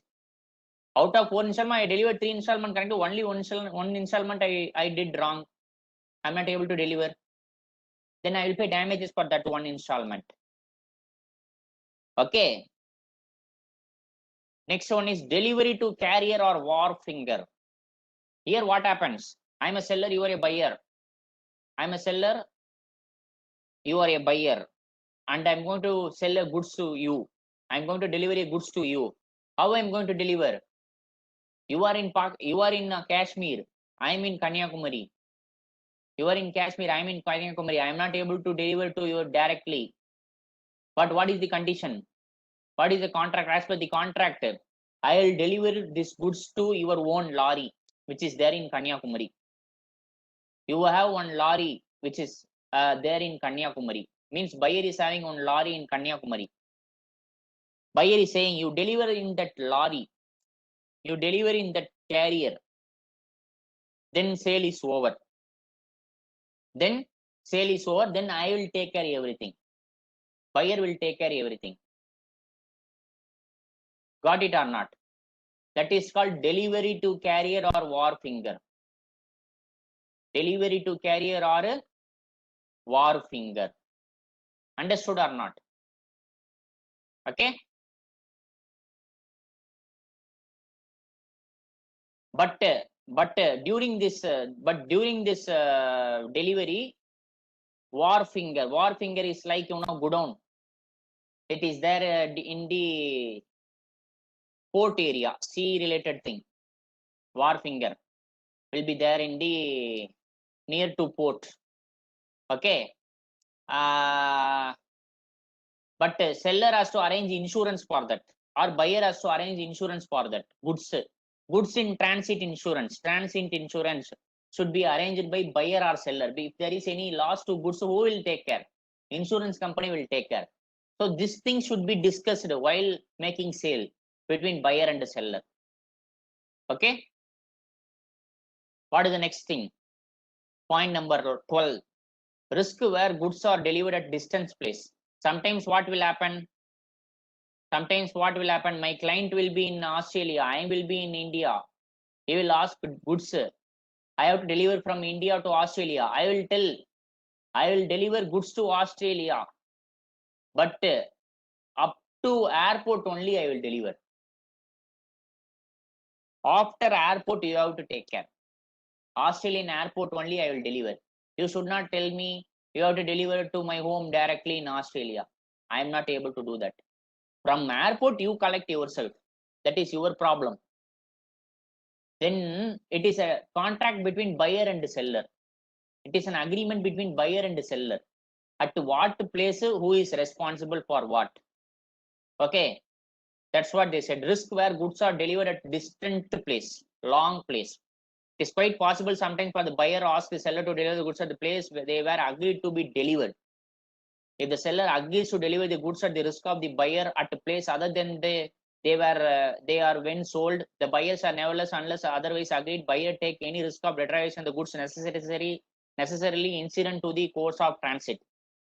[SPEAKER 1] Out of 4 installment, I delivered 3 installment correctly. Only one installment I did wrong. I'm not able to deliver. Then I will pay damages for that 1 installment. Okay. Next one is delivery to carrier or wharfinger. Here what happens? I'm a seller, you are a buyer. I'm a seller, you are a buyer. And I'm going to sell a goods to you. I'm going to deliver a goods to you. How I'm going to deliver? You are in Kashmir. I'm in Kanyakumari. You are in Kashmir. I'm in Kanyakumari. I'm not able to deliver to you directly. But what is the condition? What is the contract? As per the contract, I will deliver this goods to your own lorry, which is there in Kanyakumari. You have one lorry which is there in Kanyakumari. Means buyer is having one lorry in Kanyakumari. Buyer is saying you deliver in that lorry, you deliver in that carrier, then sale is over. Then sale is over, then I will take care everything. Buyer will take care everything. Got it or not? That is called delivery to carrier or wharfinger. Delivery to carrier or wharfinger. Understood or not? Okay. But during this delivery, wharfinger is like godown. It is there in the port area, sea related thing. Wharfinger will be there in the near to port. Okay. But seller has to arrange insurance for that, or buyer has to arrange insurance for that. Goods in transit insurance. Transit insurance should be arranged by buyer or seller. If there is any loss to goods, who will take care? Insurance company will take care. So this thing should be discussed while making sale between buyer and the seller. Okay. What is the next thing? Point number 12. Risk where goods are delivered at distance place. Sometimes what will happen? Sometimes what will happen? My client will be in Australia, I will be in India. He will ask goods. I have to deliver from India to Australia. I will tell, I will deliver goods to Australia, but up to airport only I will deliver. After airport, you have to take care. Australian airport only I will deliver. You should not tell me you have to deliver to my home directly in Australia. I am not able to do that. From airport, you collect yourself. That is your problem. Then it is a contract between buyer and seller. It is an agreement between buyer and seller. At what place, who is responsible for what? Okay, that's what they said. Risk where goods are delivered at distant place, long place. It is quite possible sometimes for the buyer ask the seller to deliver the goods at the place where they were agreed to be delivered. If the seller agrees to deliver the goods at the risk of the buyer at a place other than they are when sold, the buyers are nevertheless, unless otherwise agreed, buyer take any risk of retribution the goods necessarily incident to the course of transit.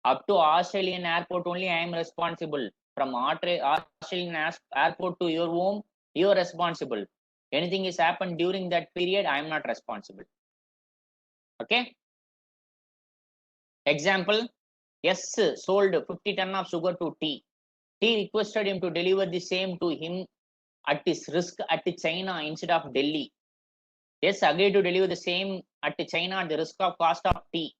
[SPEAKER 1] Up to Australian airport only I am responsible. From Australian airport to your home, you are responsible. Anything is happened during that period, I am not responsible. Okay. Example, S sold 50 ton of sugar to T. T requested him to deliver the same to him at his risk at China instead of Delhi. S agreed to deliver the same at China at the risk of cost of T.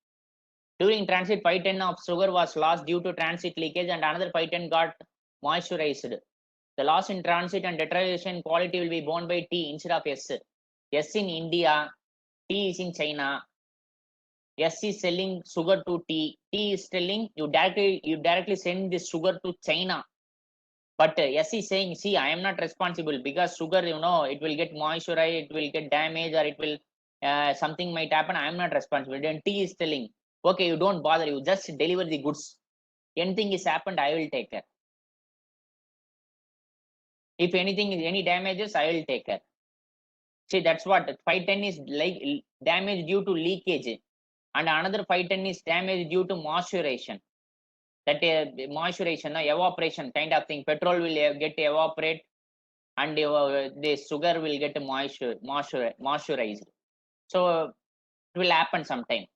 [SPEAKER 1] During transit, 5 ton of sugar was lost due to transit leakage and another 5 ton got moisturized. The loss in transit and deterioration quality will be borne by T instead of S. S in India, T is in China. S is selling sugar to T. T is telling you directly send this sugar to China. But S is saying, see, I am not responsible because sugar, it will get moisturized, it will get damaged, or it will something might happen. I am not responsible. Then T is telling, okay, you don't bother, you just deliver the goods. Anything is happened, I will take care. If anything is any damages, I will take care. See, that's what 510 is like damage due to leakage, and another 510 is damage due to moisturization. That moisturization, evaporation kind of thing. Petrol will get evaporate, and the sugar will get moisturized. So it will happen sometime.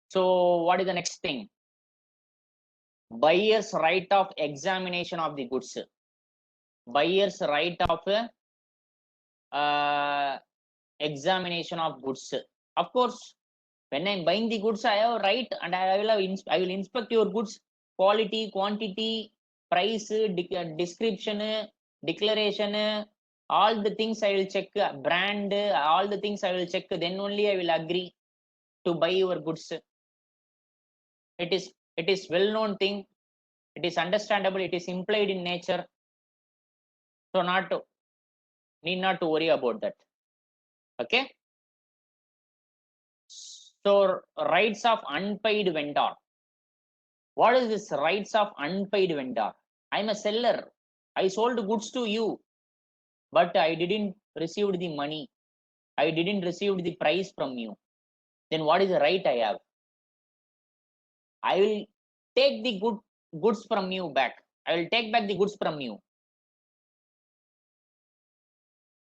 [SPEAKER 1] So what is the next thing? Buyer's right of examination of the goods. Buyer's right of examination of goods. Of course, when I'm buying the goods, I have a right, and I will inspect your goods quality, quantity, price, description, declaration, all the things I will check, brand, all the things I will check. Then only I will agree to buy your goods. It is well-known thing. It is understandable. It is implied in nature. So need not to worry about that. Okay. So rights of unpaid vendor. What is this rights of unpaid vendor? I'm a seller. I sold goods to you, but I didn't receive the money. I didn't receive the price from you. Then what is the right I have? I will take the goods from you back. I will take back the goods from you,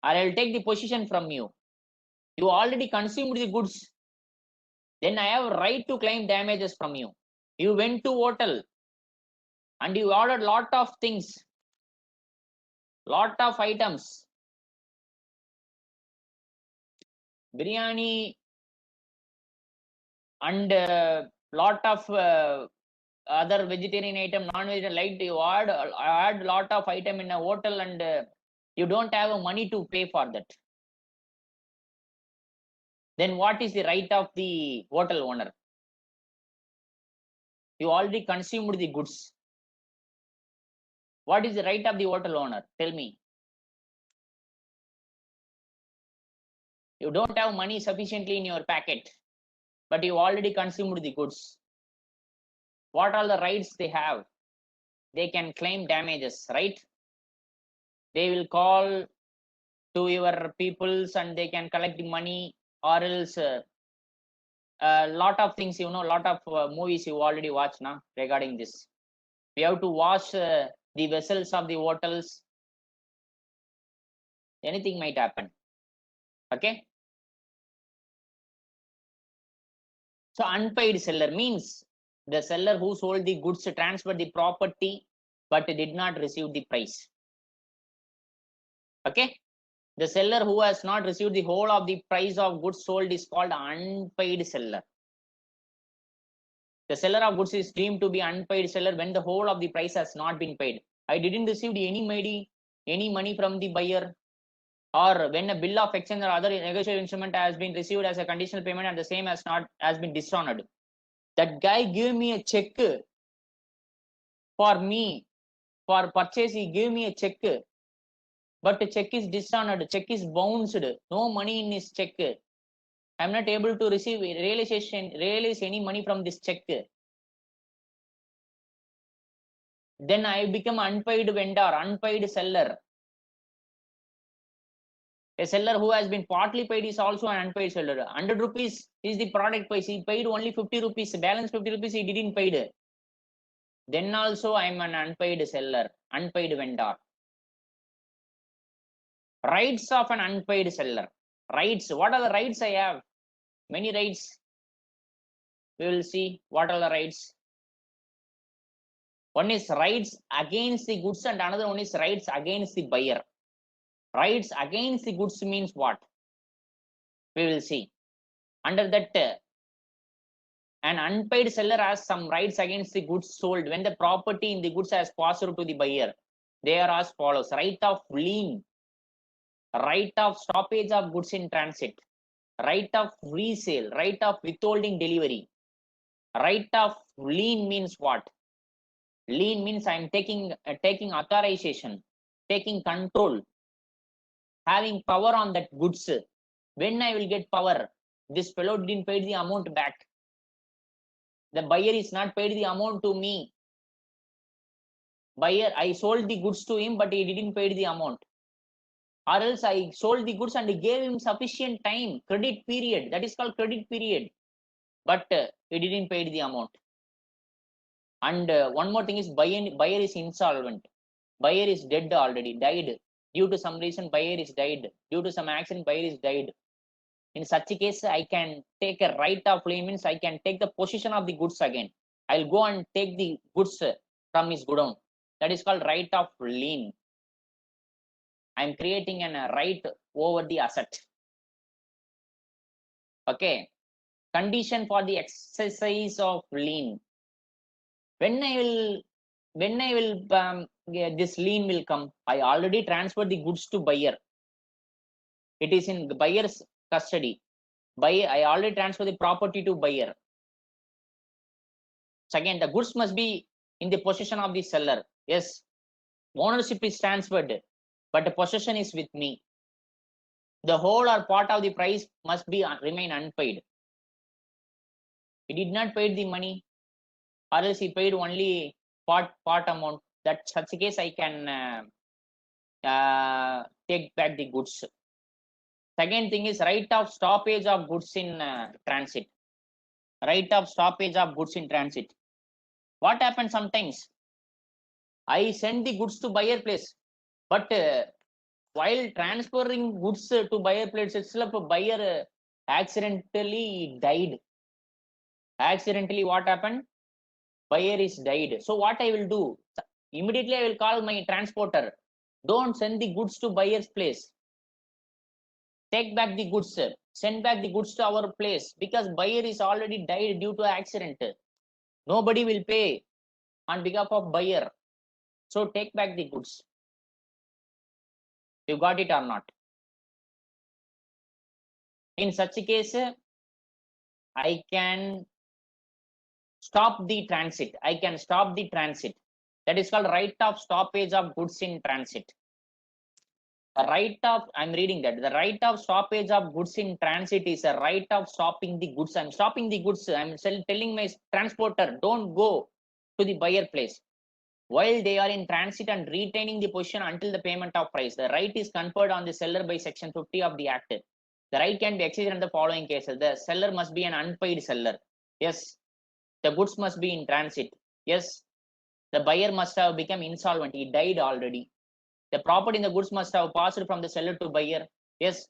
[SPEAKER 1] or I will take the position from you. You already consumed the goods. Then I have right to claim damages from you. You went to hotel and you ordered lot of things, lot of items, biryani and lot of other vegetarian item, non-vegetarian, like you add lot of item in a hotel, and you don't have money to pay for that. Then what is the right of the hotel owner? You already consumed the goods. What is the right of the hotel owner? Tell me. You don't have money sufficiently in your packet, but you already consumed the goods. What are the rights they have? They can claim damages, right? They will call to your peoples and they can collect the money, or else a lot of things, you know, lot of movies you already watched now regarding this. We have to wash the vessels of the hotels. Anything might happen. Okay. So unpaid seller means the seller who sold the goods transferred the property but did not receive the price. Okay. The seller who has not received the whole of the price of goods sold is called unpaid seller. The seller of goods is deemed to be unpaid seller when the whole of the price has not been paid. I didn't receive any money from the buyer, or when a bill of exchange or other negotiable instrument has been received as a conditional payment and the same has been dishonored. That guy gave me a check for me for purchase. He gave me a check, but the check is dishonored. Check is bounced. No money in his check. I'm not able to realize any money from this check. Then I become unpaid vendor, unpaid seller. A seller who has been partly paid is also an unpaid seller. 100 rupees is the product price. He paid only 50 rupees. Balance 50 rupees he didn't pay. Then also I'm an unpaid seller, unpaid vendor. Rights of an unpaid seller. Rights. What are the rights I have? Many rights. We will see what are the rights. One is rights against the goods and another one is rights against the buyer. Rights against the goods means what? We will see. Under that, an unpaid seller has some rights against the goods sold when the property in the goods has passed to the buyer. They are as follows: right of lien, right of stoppage of goods in transit, right of resale, right of withholding delivery. Right of lien means what? Lien means I'm taking authorization, taking control, having power on that goods. When I will get power? This fellow didn't pay the amount back. The buyer is not paid the amount to me. Buyer, I sold the goods to him, but he didn't pay the amount. Or else I sold the goods and gave him sufficient time, credit period. That is called credit period. But he didn't pay the amount. And one more thing is buyer is insolvent. Buyer is dead already, died. Due to some reason, buyer is died. Due to some accident, buyer is died. In such a case, I can take a right of lien, means I can take the possession of the goods again. I'll go and take the goods from his godown. That is called right of lien. I'm creating a right over the asset. Okay. Condition for the exercise of lien. When I will this lien will come, I already transferred the goods to buyer. It is in the buyer's custody. I already transferred the property to buyer. So again, the goods must be in the possession of the seller. Yes, ownership is transferred, but the possession is with me. The whole or part of the price must be remain unpaid. He did not pay the money, or else he paid only part amount. That such a case I can take back the goods. Second thing is right of stoppage of goods in transit. Right of stoppage of goods in transit. What happens sometimes? I send the goods to buyer place, but while transferring goods to buyer place itself, buyer accidentally died. Accidentally, what happened? Buyer is died. So what I will do? Immediately I will call my transporter. Don't send the goods to buyer's place. Take back the goods. Send back the goods to our place because buyer is already died due to accident. Nobody will pay on behalf of buyer. So take back the goods. You got it or not? In such a case, I can stop the transit. I can stop the transit. That is called right of stoppage of goods in transit. The right of, I'm reading that, the right of stoppage of goods in transit is a right of stopping the goods. I'm stopping the goods. I'm telling my transporter, don't go to the buyer place while they are in transit and retaining the position until the payment of price. The right is conferred on the seller by section 50 of the act. The right can be exercised in the following cases. The seller must be an unpaid seller. Yes. The goods must be in transit. Yes. The buyer must have become insolvent. He died already. The property in the goods must have passed from the seller to buyer. Yes.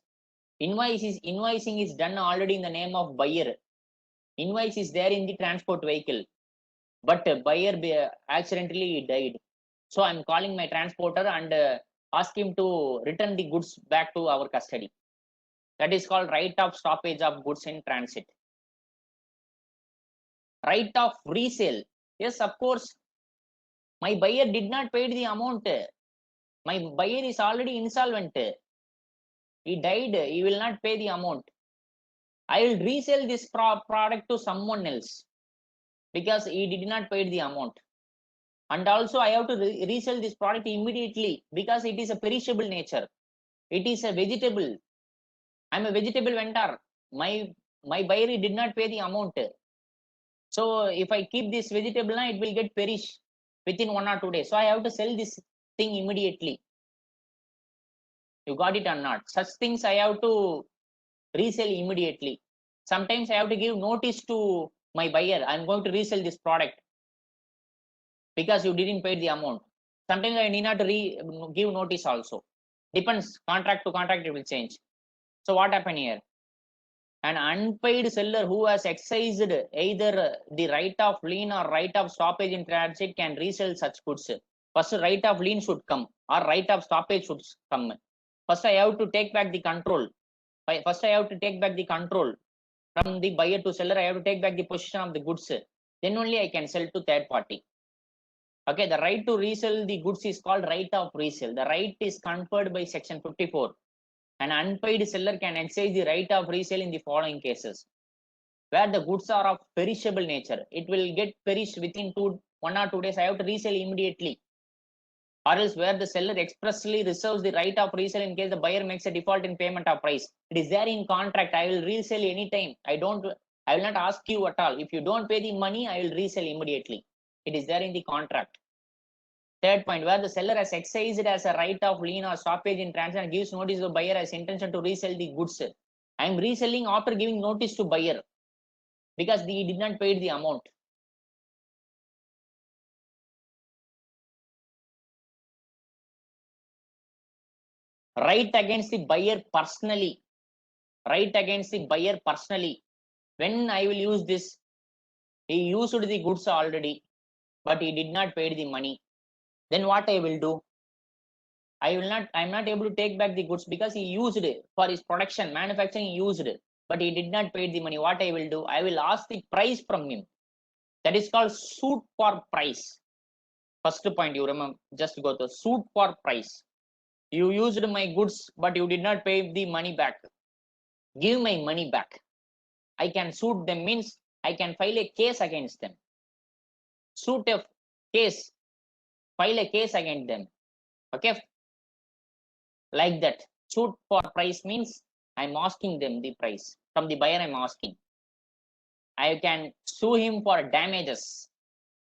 [SPEAKER 1] Invoicing is done already in the name of buyer. Invoice is there in the transport vehicle, but buyer accidentally died. So I'm calling my transporter and ask him to return the goods back to our custody. That is called right of stoppage of goods in transit. Right of resale. Yes, of course. My buyer did not pay the amount. My buyer is already insolvent. He died. He will not pay the amount. I will resell this product to someone else because he did not pay the amount. And also I have to resell this product immediately because it is a perishable nature. It is a vegetable. I'm a vegetable vendor. My buyer did not pay the amount. So if I keep this vegetable now, it will get perish within 1 or 2 days. So I have to sell this thing immediately. You got it or not? Such things I have to resell immediately. Sometimes I have to give notice to my buyer. I'm going to resell this product because you didn't pay the amount. Sometimes I need not to give notice also. Depends, contract to contract it will change. So what happened here? An unpaid seller who has exercised either the right of lien or right of stoppage in transit can resell such goods. First right of lien should come or right of stoppage should come. First I have to take back the control. First I have to take back the control from the buyer to seller. I have to take back the possession of the goods. Then only I can sell to third party. Okay, the right to resell the goods is called right of resale. The right is conferred by section 54. An unpaid seller can exercise the right of resale in the following cases. Where the goods are of perishable nature, it will get perished within 1 or 2 days. I have to resell immediately. Or else where the seller expressly reserves the right of resale in case the buyer makes a default in payment of price. It is there in contract. I will resell anytime. I will not ask you at all. If you don't pay the money, I will resell immediately. It is there in the contract. Third point, where the seller has exercised as a right of lien or stoppage in transit and gives notice to the buyer as intention to resell the goods. I am reselling after giving notice to buyer because he did not pay the amount. Right against the buyer personally. Right against the buyer personally. When I will use this, he used the goods already, but he did not pay the money. Then what I will do? I'm not able to take back the goods because he used it for his production, manufacturing, he used it, but he did not pay the money. What I will do? I will ask the price from him. That is called suit for price. First point you remember, just go to suit for price. You used my goods, but you did not pay the money back. Give my money back. I can suit them means I can file a case against them. Suit a case, file a case against them. Okay, like that. Suit for price means I'm asking them the price from the buyer. I'm asking. I can sue him for damages,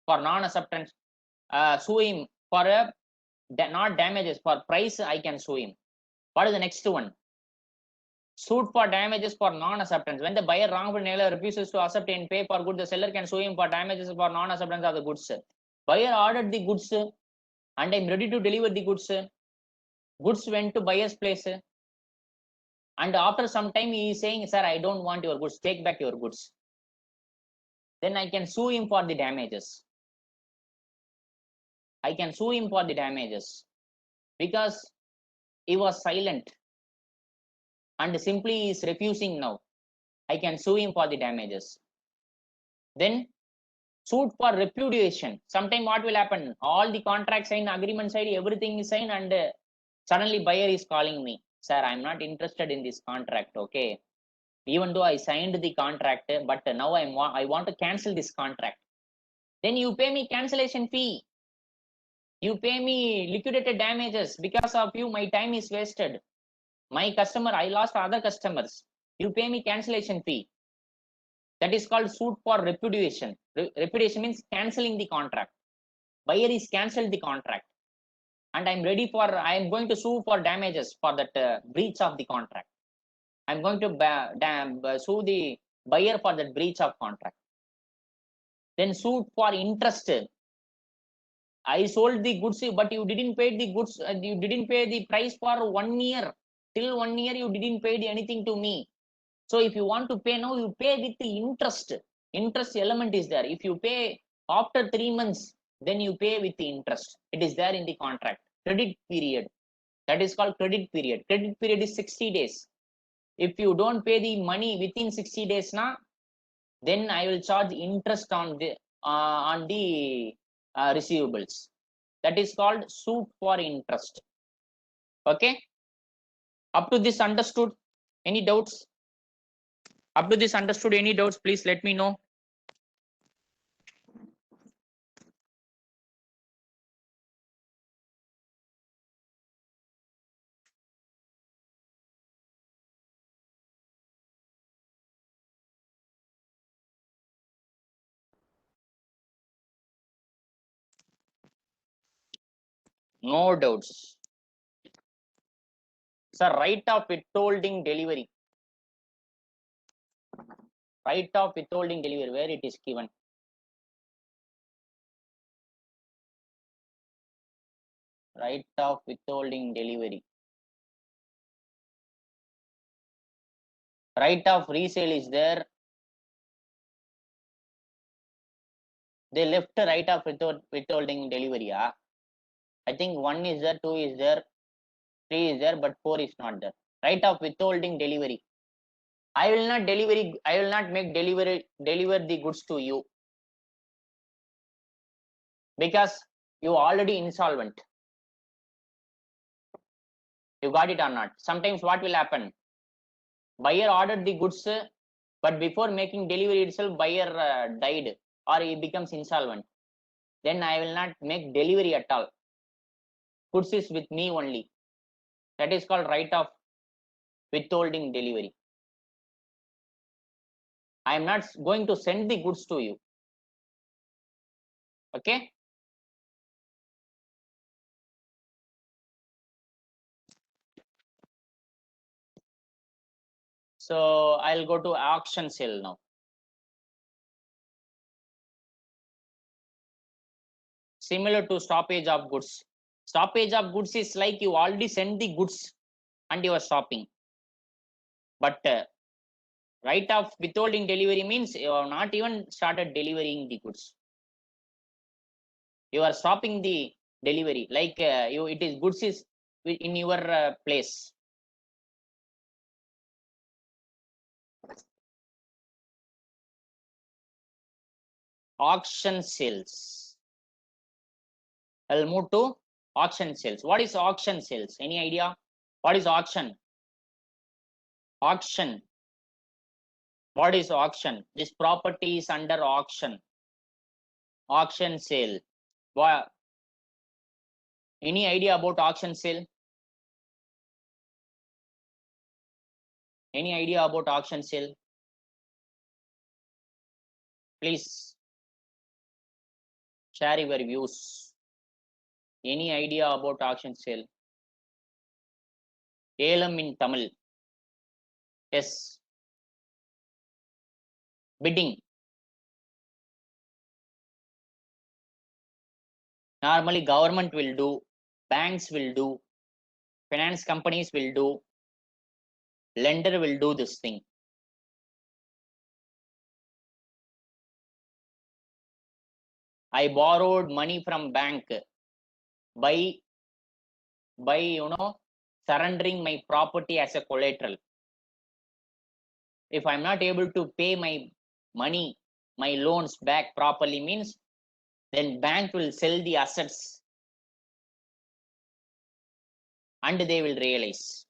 [SPEAKER 1] for non-acceptance. Sue him for a not damages. For price, I can sue him. What is the next one? Suit for damages for non-acceptance. When the buyer wrongfully refuses to accept and pay for goods, the seller can sue him for damages for non-acceptance of the goods. Buyer ordered the goods and I'm ready to deliver the goods. Goods went to buyer's place. And after some time, he is saying, sir, I don't want your goods. Take back your goods. Then I can sue him for the damages. I can sue him for the damages because he was silent and simply is refusing now. I can sue him for the damages. Then suit for repudiation. Sometime what will happen? All the contract signed, agreement signed, everything is signed, and suddenly buyer is calling me, sir, I'm not interested in this contract. Okay, even though I signed the contract, but now I want to cancel this contract. Then you pay me cancellation fee. You pay me liquidated damages. Because of you, my time is wasted. My customer, I lost other customers. You pay me cancellation fee. That is called suit for repudiation. Repudiation means canceling the contract. Buyer is cancelled the contract, and I'm going to sue for damages for that breach of the contract. I'm going to sue the buyer for that breach of contract. Then suit for interest. I sold the goods, but you didn't pay the goods. You didn't pay the price for 1 year. Till 1 year, you didn't pay anything to me. So if you want to pay now, you pay with the interest. Interest element is there. If you pay after 3 months, then you pay with the interest. It is there in the contract. Credit period. That is called credit period. Credit period is 60 days. If you don't pay the money within 60 days now, then I will charge interest on the receivables. That is called suit for interest. Okay. Up to this understood? Any doubts? Up to this understood? Any doubts? Please let me know. No doubts. Sir, right of withholding delivery. Right of withholding delivery, where it is given? Right of withholding delivery. Right of resale is there. They left right of withholding delivery. Yeah? I think 1 is there, 2 is there, 3 is there, but 4 is not there. Right of withholding delivery. I will not deliver the goods to you because you already insolvent. You got it or not? Sometimes what will happen? Buyer ordered the goods, but before making delivery itself, buyer died or he becomes insolvent. Then I will not make delivery at all. Goods is with me only. That is called right of withholding delivery. I am not going to send the goods to you. Okay. So I'll go to auction sale now. Similar to stoppage of goods. Stoppage of goods is like you already sent the goods and you are stopping. But right of withholding delivery means you have not even started delivering the goods. You are stopping the delivery, like it is goods is in your place. Auction sales. I'll move to auction sales. What is auction sales? Any idea? What is auction? Auction. What is auction? This property is under auction. Auction sale. What? Any idea about auction sale? Any idea about auction sale? Please share your views. Any idea about auction sale? Elam in Tamil. Yes. Bidding. Normally government will do, banks will do, finance companies will do, lender will do this thing. I borrowed money from bank by surrendering my property as a collateral. If I'm not able to pay my money, my loans back properly, means then bank will sell the assets and they will realize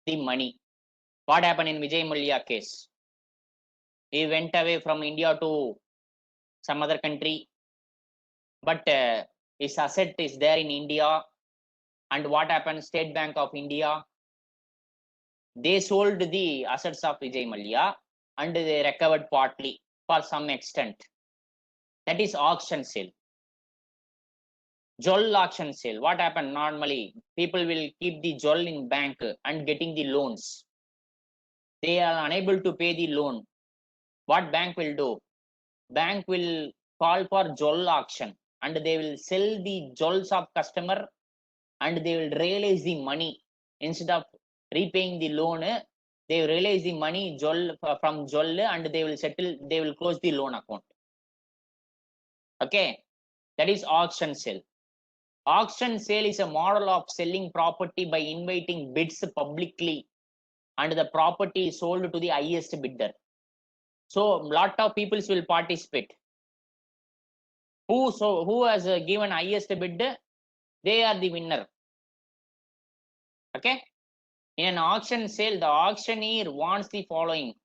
[SPEAKER 1] the money. What happened in Vijay Mallya case? He went away from India to some other country, but his asset is there in India. And what happened? State Bank of India, they sold the assets of Vijay Mallya and they recovered partly for some extent. That is auction sale. Jewel auction sale. What happened? Normally, people will keep the jewel in bank and getting the loans. They are unable to pay the loan. What bank will do? Bank will call for jewel auction and they will sell the jewels of customer and they will realize the money. Instead of repaying the loan, they will realize the money from jewel and they will settle, they will close the loan account. Okay, that is auction sale. Auction sale is a model of selling property by inviting bids publicly and the property is sold to the highest bidder. So lot of people will participate. Who has given highest bid, they are the winner. Okay. In an auction sale, the auctioneer wants the following.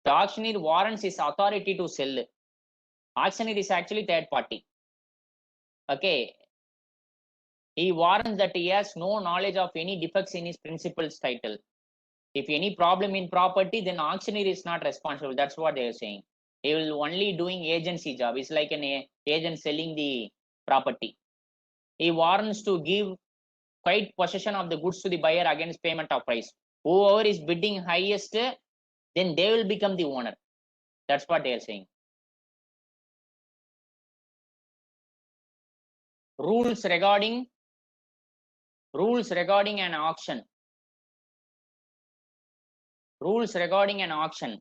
[SPEAKER 1] The auctioneer warrants his authority to sell. Auctioneer is actually third party. Okay. He warrants that he has no knowledge of any defects in his principal's title. If any problem in property, then auctioneer is not responsible. That's what they are saying. He will only doing agency job. It's like an agent selling the property. He warrants to give quiet possession of the goods to the buyer against payment of price. Whoever is bidding highest, then they will become the owner. That's what they are saying. Rules regarding an auction. Rules regarding an auction.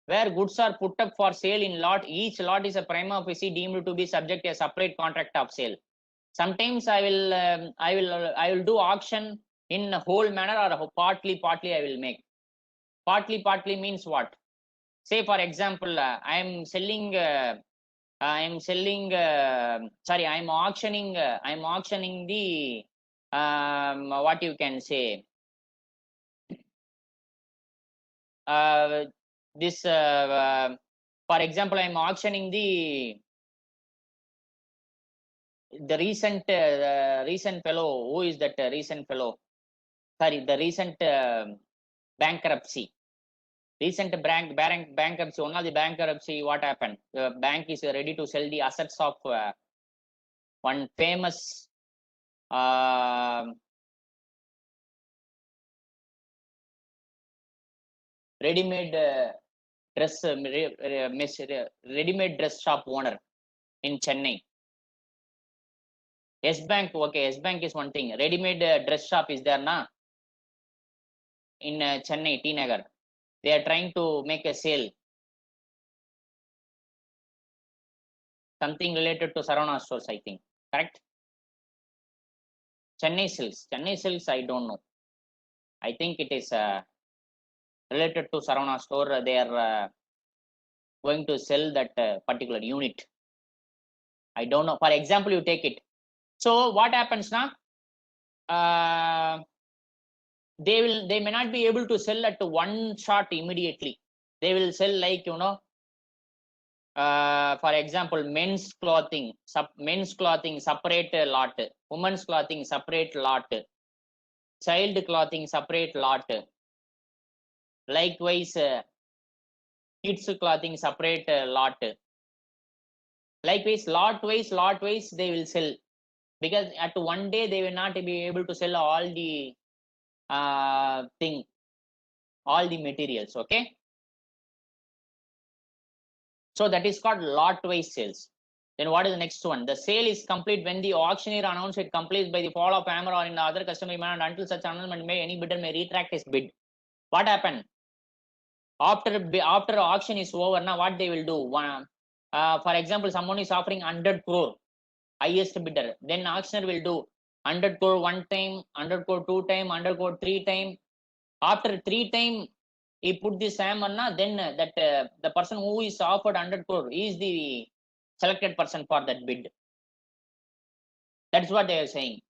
[SPEAKER 1] Where goods are put up for sale in lot, each lot is a prima facie deemed to be subject to a separate contract of sale. Sometimes I will do auction in a whole manner or partly I will make. Partly means what? Say for example, I'm auctioning the what you can say, this for example, I'm auctioning the recent fellow. Who is that recent fellow? Sorry, the recent bankruptcy. Recent bankruptcy. One of the bankruptcy, what happened? The bank is ready to sell the assets of one famous ready-made dress shop owner in Chennai. Yes Bank, okay, Yes Bank is one thing. Ready-made dress shop is there na in Chennai, T Nagar. They are trying to make a sale. Something related to Saravana stores, I think. Correct? Chennai Silks. Chennai Silks, I don't know. I think it is related to Saravana store. They are going to sell that particular unit. I don't know. For example, you take it. So what happens now? They may not be able to sell at one shot immediately. They will sell like, for example, men's clothing separate lot, women's clothing separate lot, child clothing separate lot, likewise kids clothing separate lot. Likewise, lot wise they will sell. because at one day they will not be able to sell all the all the materials. Okay, so that is called lot wise sales. Then what is the next one? The sale is complete when the auctioneer announces it complete by the fall of hammer or in the other customary manner. Until such announcement may, any bidder may retract his bid. What happened after auction is over? Now what they will do? For example, someone is offering 100 crore, highest bidder. Then auctioneer will do 100 crore one time, 100 crore two time, 100 crore three time. After three time, he put this hammer, then that the person who is offered 100 crore is the selected person for that bid. That's what they are saying.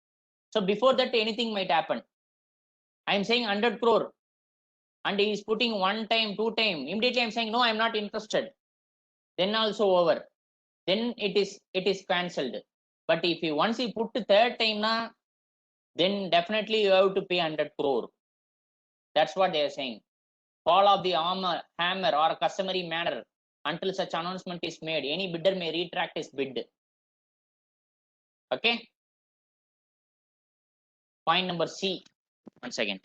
[SPEAKER 1] So before that, anything might happen. I am saying 100 crore and he is putting one time, two time. Immediately I am saying, no, I am not interested. Then also over. Then it is cancelled. But if you once you put the third time, then definitely you have to pay 100 crore. That's what they are saying. Fall of the hammer or customary manner until such announcement is made. Any bidder may retract his bid. Okay. Point number C. Once again.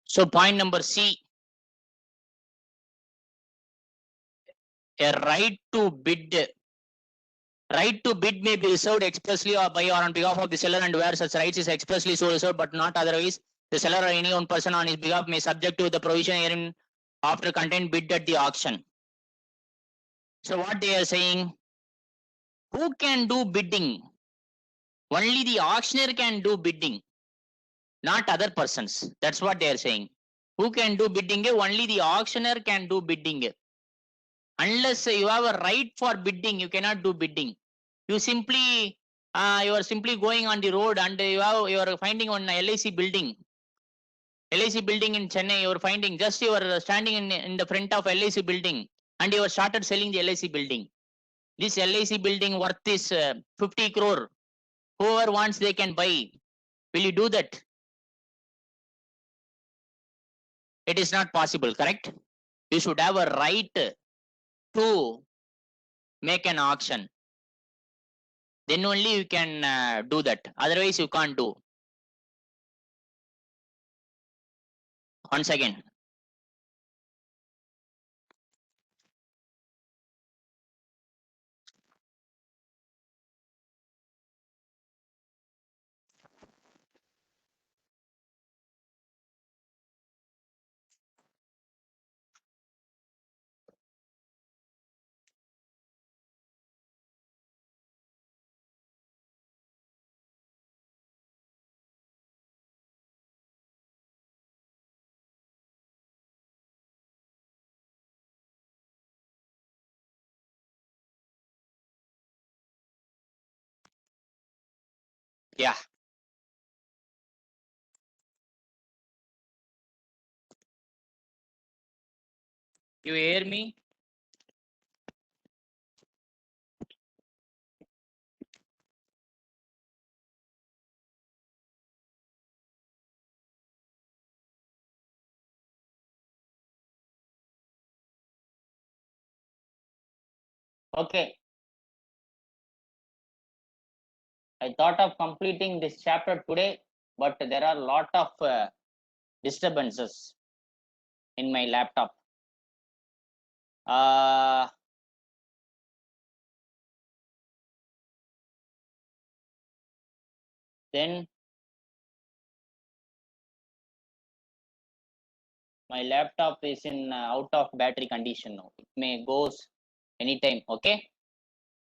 [SPEAKER 1] So point number C, a right to bid. Right to bid may be reserved expressly or by or on behalf of the seller, and where such rights is expressly so reserved but not otherwise, the seller or any one person on his behalf may subject to the provision herein after content bid at the auction. So what they are saying, who can do bidding? Only the auctioneer can do bidding, not other persons. That's what they are saying. Who can do bidding? Only the auctioneer can do bidding. Unless you have a right for bidding, you cannot do bidding. You simply you are simply going on the road and you are finding on LIC building. LIC building in Chennai, you are finding, just you are standing in the front of LIC building and you have started selling the LIC building. This LIC building worth is 50 crore. Whoever wants, they can buy. Will you do that? It is not possible, correct? You should have a right to make an auction. Then only you can do that. Otherwise, you can't do. Once again. Yeah. You hear me? Okay. I thought of completing this chapter today, but there are a lot of disturbances in my laptop. Then my laptop is in out of battery condition now. It may goes anytime. Okay.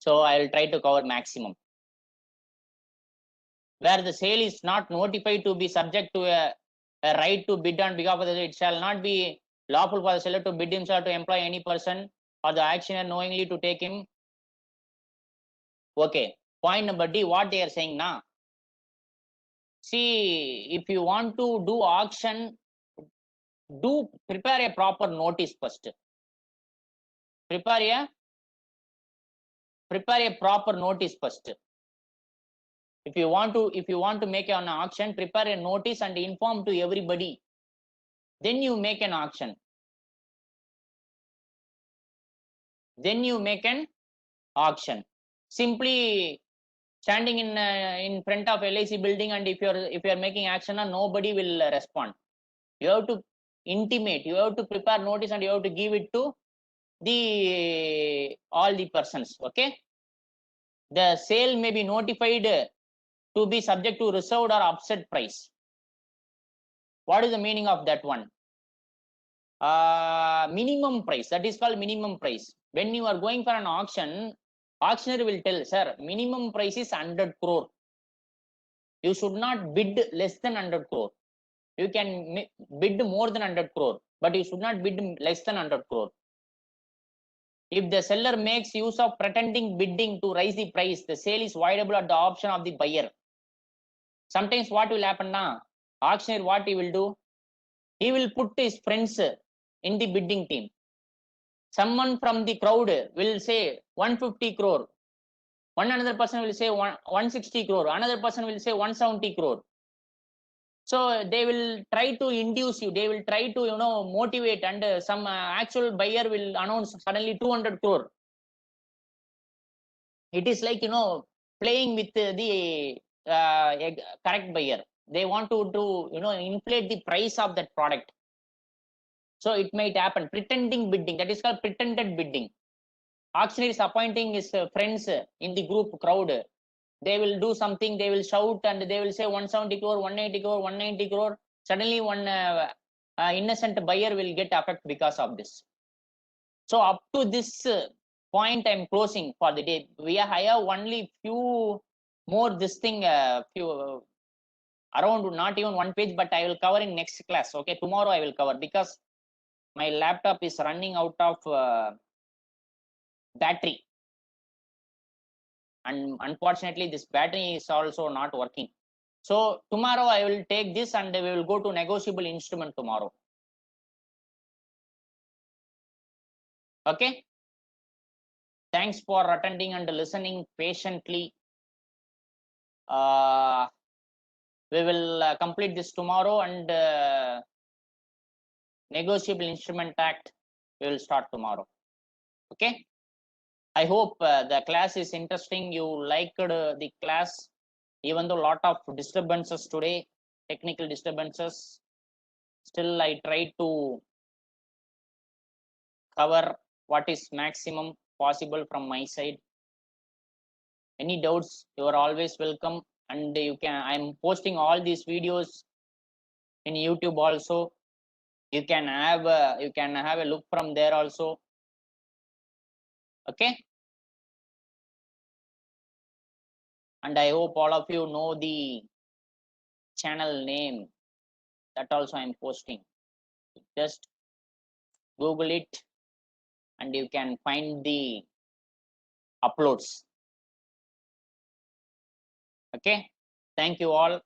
[SPEAKER 1] So I will try to cover maximum. Where the sale is not notified to be subject to a right to bid on behalf of the, it shall not be Lawful for the seller to bid himself to employ any person or the auctioneer knowingly to take him. Okay. Point number D, what they are saying now. See, if you want to do auction, prepare a proper notice first. Prepare a proper notice first. If you want to make an auction, prepare a notice and inform to everybody. Then you make an auction. Simply standing in front of LIC building, and if you're making action, nobody will respond. You have to intimate, you have to prepare notice, and you have to give it to all the persons. Okay, the sale may be notified to be subject to reserved or upset price. What is the meaning of that one? Minimum price, that is called minimum price. When you are going for an auction, auctioneer will tell, sir, minimum price is 100 crore. You should not bid less than 100 crore. You can bid more than 100 crore, but you should not bid less than 100 crore. If the seller makes use of pretending bidding to raise the price, the sale is voidable at the option of the buyer. Sometimes what will happen now? Auctioneer, what he will do? He will put his friends in the bidding team. Someone from the crowd will say 150 crore. Another person will say 160 crore. Another person will say 170 crore. So they will try to induce you. They will try to motivate, and some actual buyer will announce suddenly 200 crore. It is like playing with the correct buyer. They want to inflate the price of that product. So it might happen. Pretending bidding, that is called pretended bidding. Auctioneer is appointing his friends in the group crowd. They will do something, they will shout, and they will say 170 crore, 180 crore, 190 crore. Suddenly one innocent buyer will get affected because of this. So up to this point, I'm closing for the day. I have only few more this thing, few around not even one page, but I will cover in next class. Okay, tomorrow I will cover, because my laptop is running out of battery, and unfortunately this battery is also not working. So tomorrow I will take this, and we will go to negotiable instrument tomorrow. Okay, thanks for attending and listening patiently. We will complete this tomorrow, and negotiable instrument act we will start tomorrow. Okay, I hope the class is interesting. You liked the class, even though a lot of disturbances today, technical disturbances. Still I try to cover what is maximum possible from my side. Any doubts, you are always welcome, and I'm posting all these videos in YouTube also. You can have a look from there also. Okay, and I hope all of you know the channel name. That also I'm posting. Just Google it, and you can find the uploads. Okay, thank you all.